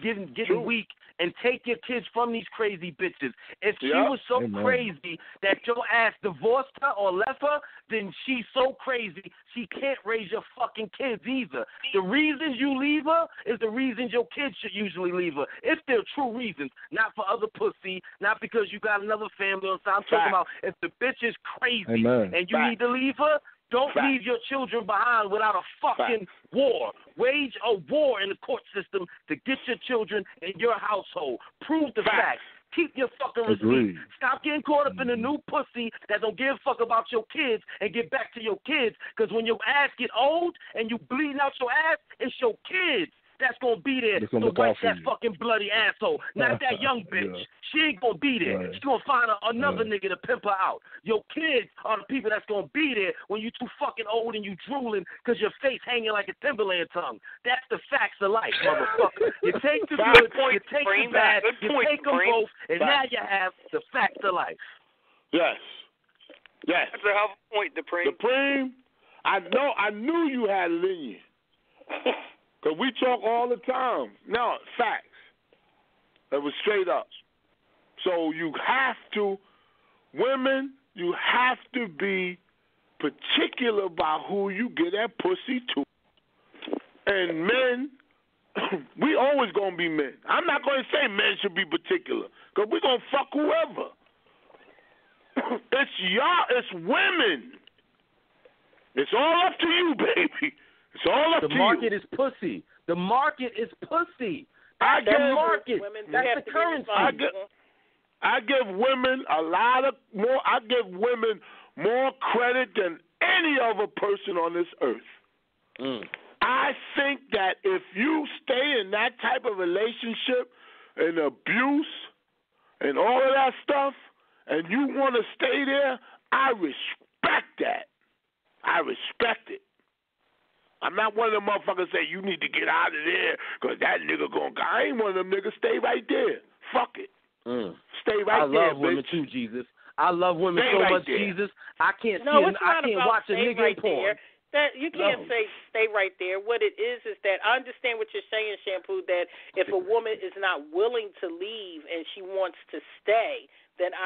getting weak and take your kids from these crazy bitches. If she was so crazy that your ass divorced her or left her, then she's so crazy she can't raise your fucking kids either. The reasons you leave her is the reasons your kids should usually leave her. If they're true reasons, not for other pussy, not because you got another family or something. I'm talking about if the bitch is crazy and you need to leave her, don't leave your children behind without a fucking war. Wage a war in the court system to get your children in your household. Prove the facts. Keep your fucking receipt. Stop getting caught up in the new pussy that don't give a fuck about your kids and get back to your kids. Because when your ass get old and you bleeding out your ass, it's your kids that's going to be there to wipe that fucking bloody asshole. Not that young bitch. She ain't going to be there. She's going to find another nigga to pimp her out. Your kids are the people that's going to be there when you too fucking old and you drooling because your face hanging like a Timberland tongue. That's the facts of life, motherfucker. You take the good, you take the bad, you take them both, and now you have the facts of life. Yes. That's a hell of a point, Dupree, I knew you had it in you. Because we talk all the time. No, facts. That was straight up. So you have to, women, you have to be particular about who you get that pussy to. And men, we always going to be men. I'm not going to say men should be particular because we're going to fuck whoever. It's y'all, it's women. It's all up to you, baby. It's all up to you. The market is pussy. The market is pussy. That's the currency. I give women a lot of more. I give women more credit than any other person on this earth. I think that if you stay in that type of relationship and abuse and all of that stuff, and you want to stay there, I respect that. I respect it. I'm not one of them motherfuckers say you need to get out of there because that nigga going to go. I ain't one of them niggas. Stay right there. Fuck it. Stay right there, I love women too, Jesus. I love women so much, Jesus. I can't watch a nigga in porn. That you can't say stay right there. What it is that I understand what you're saying, Shampoo, that if a woman is not willing to leave and she wants to stay, then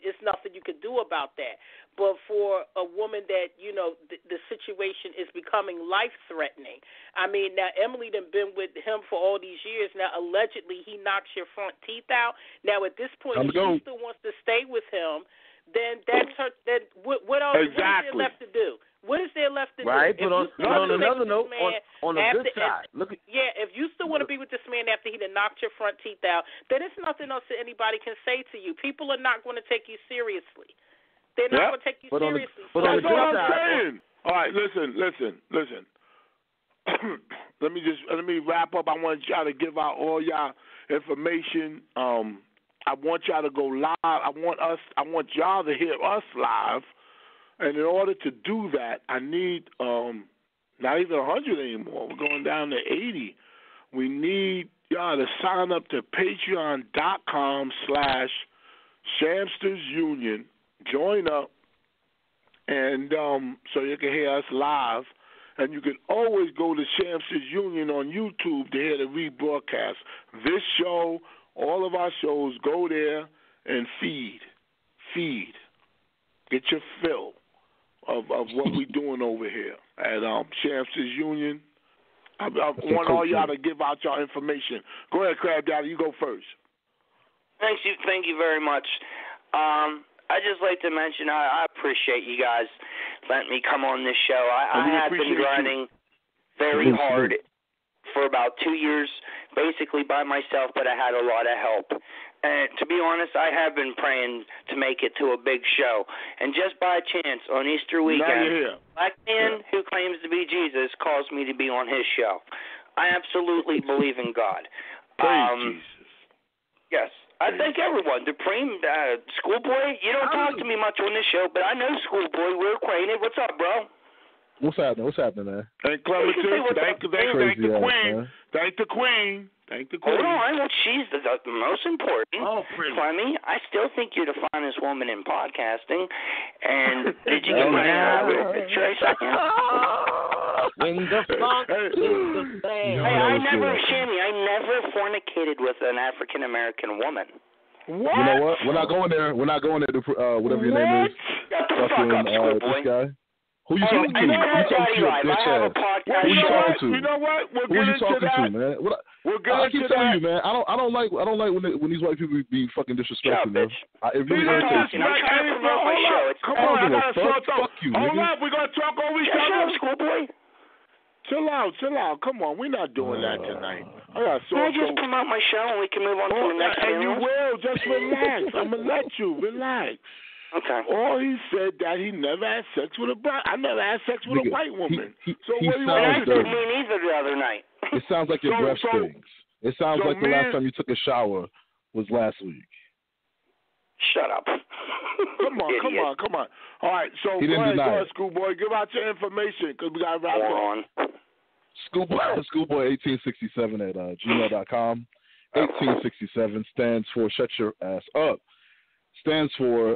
it's nothing you could do about that. But for a woman that, the situation is becoming life-threatening. I mean, now Emily done been with him for all these years. Now, allegedly, he knocks your front teeth out. Now, at this point, if she still wants to stay with him, then that's her. Then what else? Exactly. What is there left to do? What is there left to do? Right, but on another note, on the good side, if you still want to be with this man after he done knocked your front teeth out, then there's nothing else that anybody can say to you. People are not going to take you seriously. They're not going to take you seriously. That's what I'm saying. All right, listen. let me wrap up. I want y'all to give out all y'all information. I want y'all to go live. I want y'all to hear us live. And in order to do that, I need not even 100 anymore. We're going down to 80. We need y'all to sign up to patreon.com/ShamstersUnion. Join up, and so you can hear us live. And you can always go to Shamsters Union on YouTube to hear the rebroadcast. This show, all of our shows, go there and feed. Get your fill of what we're doing over here at Shamsters Union. I want all y'all to give out y'all information. Go ahead, Krab Daddy. You go first. Thank you very much. I just like to mention I appreciate you guys letting me come on this show. I have been grinding very hard for about 2 years, basically by myself, but I had a lot of help. And to be honest, I have been praying to make it to a big show. And just by chance, on Easter weekend, a black man who claims to be Jesus calls me to be on his show. I absolutely believe in God. Praise Jesus. Yes. I thank everyone. Dupreme, Schoolboy, you don't talk to me much on this show, but I know Schoolboy. We're acquainted. What's up, bro? What's happening, man? Thank Clementine. Thank the Queen. Thank the Queen. Hold on. She's the most important. Oh, pretty. Clemmy, I still think you're the finest woman in podcasting. And did you get my picture I sent you? When the funk is the same. I never fornicated with an African American woman. What? You know what? We're not going there. Whatever your name is. Shut the fuck up, Schoolboy. This guy. Who you talking to? Who you talking to, bitch ass? Who you talking to? You know what? Who you talking to, man? I keep telling you, man. I don't like when these white people be fucking disrespectful, man. It really irritates me. I'm trying to promote my show. Come on, I gotta fuck you, nigga. Hold up, we're gonna talk over each other. Shut up, Schoolboy. Chill out. Come on, we're not doing that tonight. Can I just promote my show and we can move on to the next and you will. Just relax. I'm gonna let you relax. Okay. All he said that he never had sex with a black. I never had sex with a white woman. So what do you want to do? Me neither the other night. It sounds like your breath stinks. It sounds like the last time you took a shower was last week. Shut up. Come on. All right, so go ahead, Schoolboy. Give out your information because we got to wrap up. Schoolboy1867 at gmail.com. 1867 stands for Shut Your Ass Up. Stands for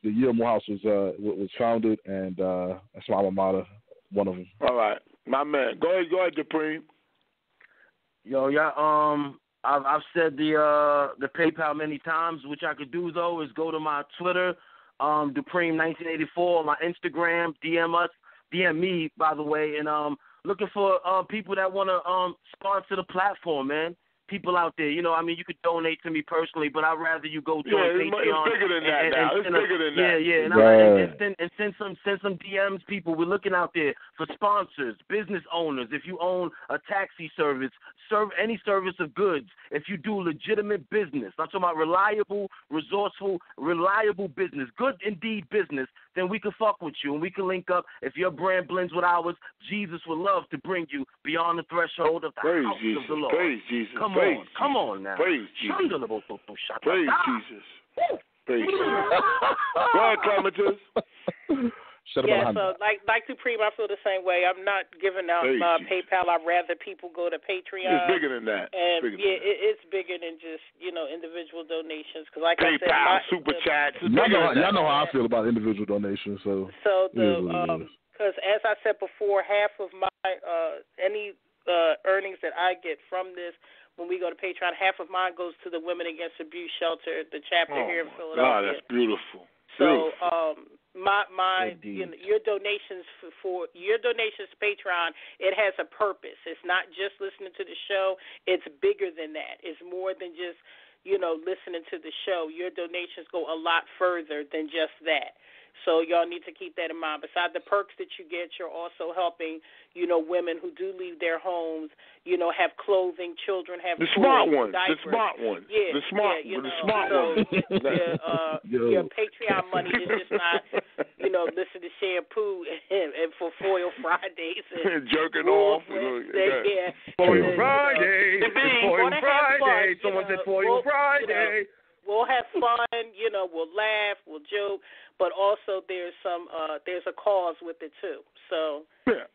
the year Morehouse was founded, and that's my alma mater, one of them. All right, my man. Go ahead, Dupreme. Yo, I've said the PayPal many times. Which I could do though is go to my Twitter, Dupreme1984, my Instagram, DM me by the way, and looking for people that want to sponsor the platform, man. People out there, you could donate to me personally, but I'd rather you go join Patreon. It's bigger than that now. It's bigger than that. Yeah, and send some DMs, people. We're looking out there for sponsors, business owners. If you own a taxi service, any service of goods. If you do legitimate business, I'm talking about reliable, resourceful, reliable business, good indeed business, then we can fuck with you and we can link up. If your brand blends with ours, Jesus would love to bring you beyond the threshold of the house of the Lord. Praise Jesus. Come on now. Praise Jesus. Praise Jesus. Praise Jesus. Go ahead, Clementine. So like Supreme, I feel the same way. I'm not giving out PayPal. I'd rather people go to Patreon. It's bigger than that. And it's bigger than just individual donations. Because like PayPal, I said, super chats. Y'all know how I feel about individual donations. So the Because as I said before, half of my any earnings that I get from this, when we go to Patreon, half of mine goes to the Women Against Abuse Shelter, the chapter here in Philadelphia. God, that's beautiful. So, your donations for your donations to Patreon, it has a purpose. It's not just listening to the show. It's bigger than that. It's more than just, listening to the show. Your donations go a lot further than just that. So y'all need to keep that in mind. Besides the perks that you get, you're also helping, women who do leave their homes, have clothing, children have the toys, smart ones, diapers. The smart ones. Yeah, the smart ones. Your Patreon money is just not, listen to Shampoo and for Foil Fridays and jerking off. Foil Friday. Foil Friday. Someone said Foil Friday. We'll have fun, we'll laugh, we'll joke, but also there's a cause with it too. So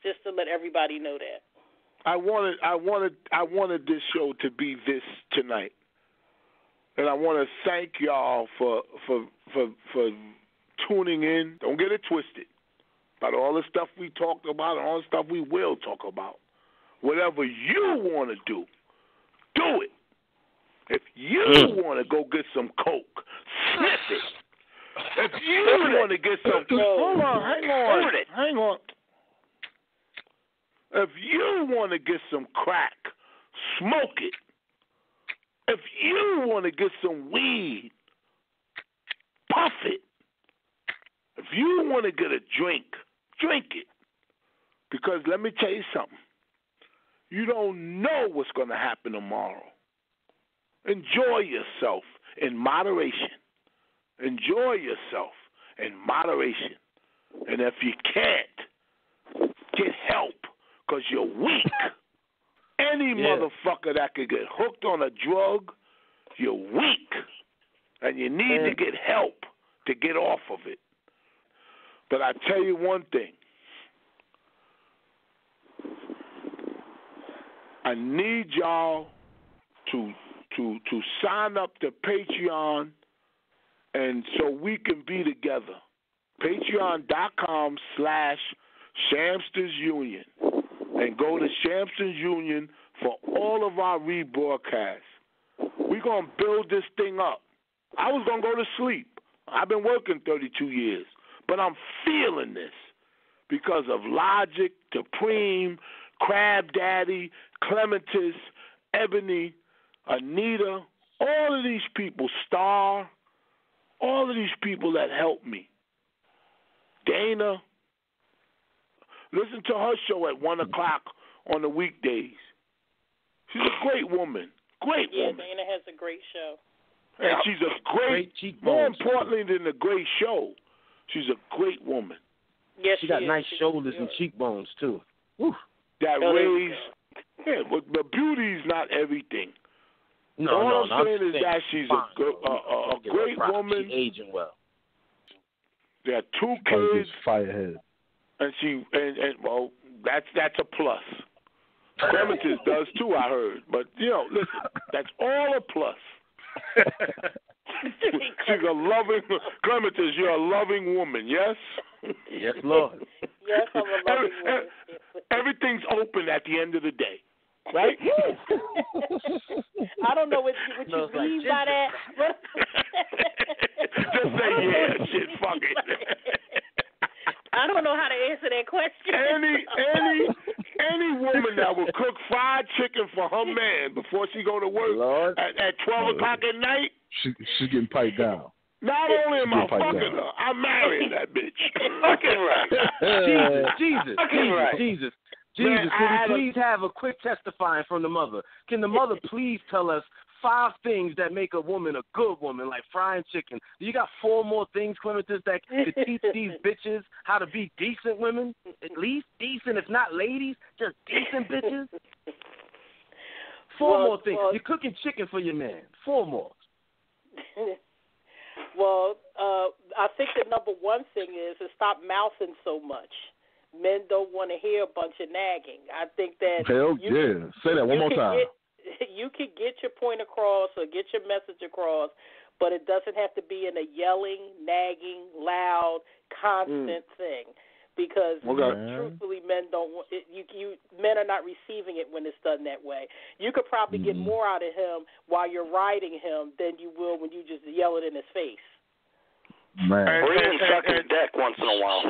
just to let everybody know that. I wanted this show to be this tonight, and I want to thank y'all for tuning in. Don't get it twisted about all the stuff we talked about and all the stuff we will talk about. Whatever you want to do, do it. If you want to go get some coke, sniff it. If you want to get some, hang on. If you want to get some crack, smoke it. If you want to get some weed, puff it. If you want to get a drink, drink it. Because let me tell you something. You don't know what's going to happen tomorrow. Enjoy yourself in moderation. Enjoy yourself in moderation. And if you can't, get help because you're weak. Any motherfucker that could get hooked on a drug, you're weak. And you need to get help to get off of it. But I tell you one thing. I need y'all to sign up to Patreon, and so we can be together. Patreon.com/Shamsters Union, and go to Shamsters Union for all of our rebroadcasts. We're going to build this thing up. I was going to go to sleep. I've been working 32 years, but I'm feeling this because of Logic, Supreme, Krab Daddy, Clematis, Ebony, Anita, all of these people, Star, all of these people that helped me. Dana, listen to her show at 1 o'clock on the weekdays. She's a great woman. Great woman. Yeah, Dana has a great show. And she's a great more importantly than a great show, she's a great woman. Yes, she got nice shoulders and cheekbones, too. Woo. That raised, but beauty's not everything. All I'm saying is that she's a great woman. She's aging well. They have 2 kids. Firehead. And well, that's a plus. Clematis does too, I heard. But listen, that's all a plus. She's a loving Clematis. You're a loving woman, yes? Yes, Lord. Yes, I'm a loving woman. Everything's open at the end of the day. Right? I don't know what you mean by that. Just say shit, fuck it. I don't know how to answer that question. Any woman that will cook fried chicken for her man before she go to work at 12 o'clock at night, she's getting piped down. Not only am I fucking her, I'm marrying that bitch. Fucking right. Jesus. Man, can we please have a quick testifying from the mother? Can the mother please tell us 5 things that make a woman a good woman, like frying chicken? You got 4 more things, Clematis, that could teach these bitches how to be decent women? At least decent, if not ladies, just decent bitches? 4 more things. You're cooking chicken for your man. 4 more. Well, I think the number one thing is to stop mouthing so much. Men don't want to hear a bunch of nagging. I think that Say that one more time. You can get your point across or get your message across, but it doesn't have to be in a yelling, nagging, loud, constant thing. because truthfully, men don't. Men are not receiving it when it's done that way. You could probably get more out of him while you're riding him than you will when you just yell it in his face. Man, or even suck his dick once in a while.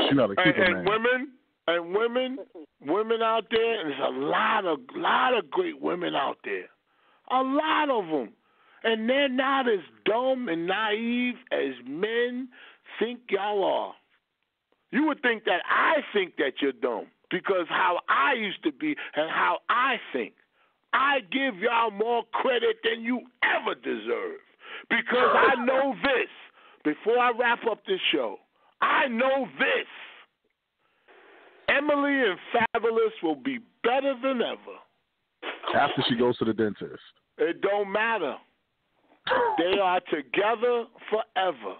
And women out there, and there's a lot of great women out there, a lot of them, and they're not as dumb and naive as men think y'all are. You would think that I think that you're dumb because how I used to be and how I think. I give y'all more credit than you ever deserve because I know this. Before I wrap up this show, I know this. Emily and Fabolous will be better than ever. After she goes to the dentist. It don't matter. They are together forever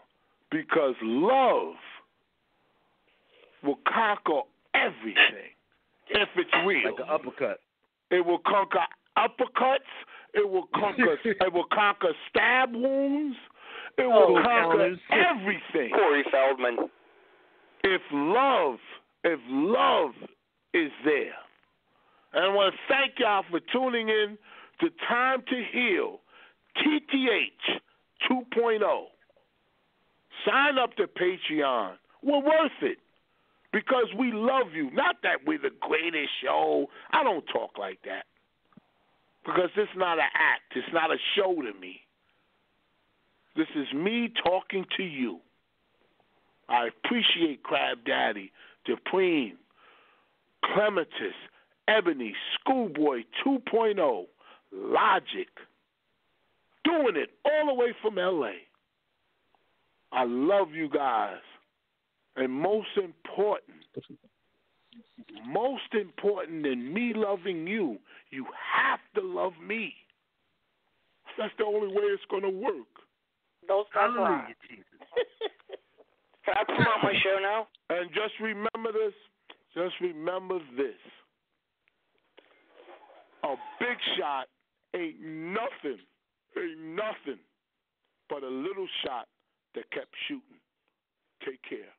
because love will conquer everything if it's real. Like an uppercut. It will conquer uppercuts. It will conquer stab wounds. It will conquer everything. Corey Feldman. If love is there. And I want to thank y'all for tuning in to Time to Heal, TTH 2.0. Sign up to Patreon. We're worth it because we love you. Not that we're the greatest show. I don't talk like that because it's not an act. It's not a show to me. This is me talking to you. I appreciate Krab Daddy, Dupreme, Clematis, Ebony, Schoolboy 2.0, Logic, doing it all the way from L.A. I love you guys. And most important than me loving you, you have to love me. That's the only way it's going to work. Don't start crying. Can I promote my show now? And just remember this. A big shot ain't nothing but a little shot that kept shooting. Take care.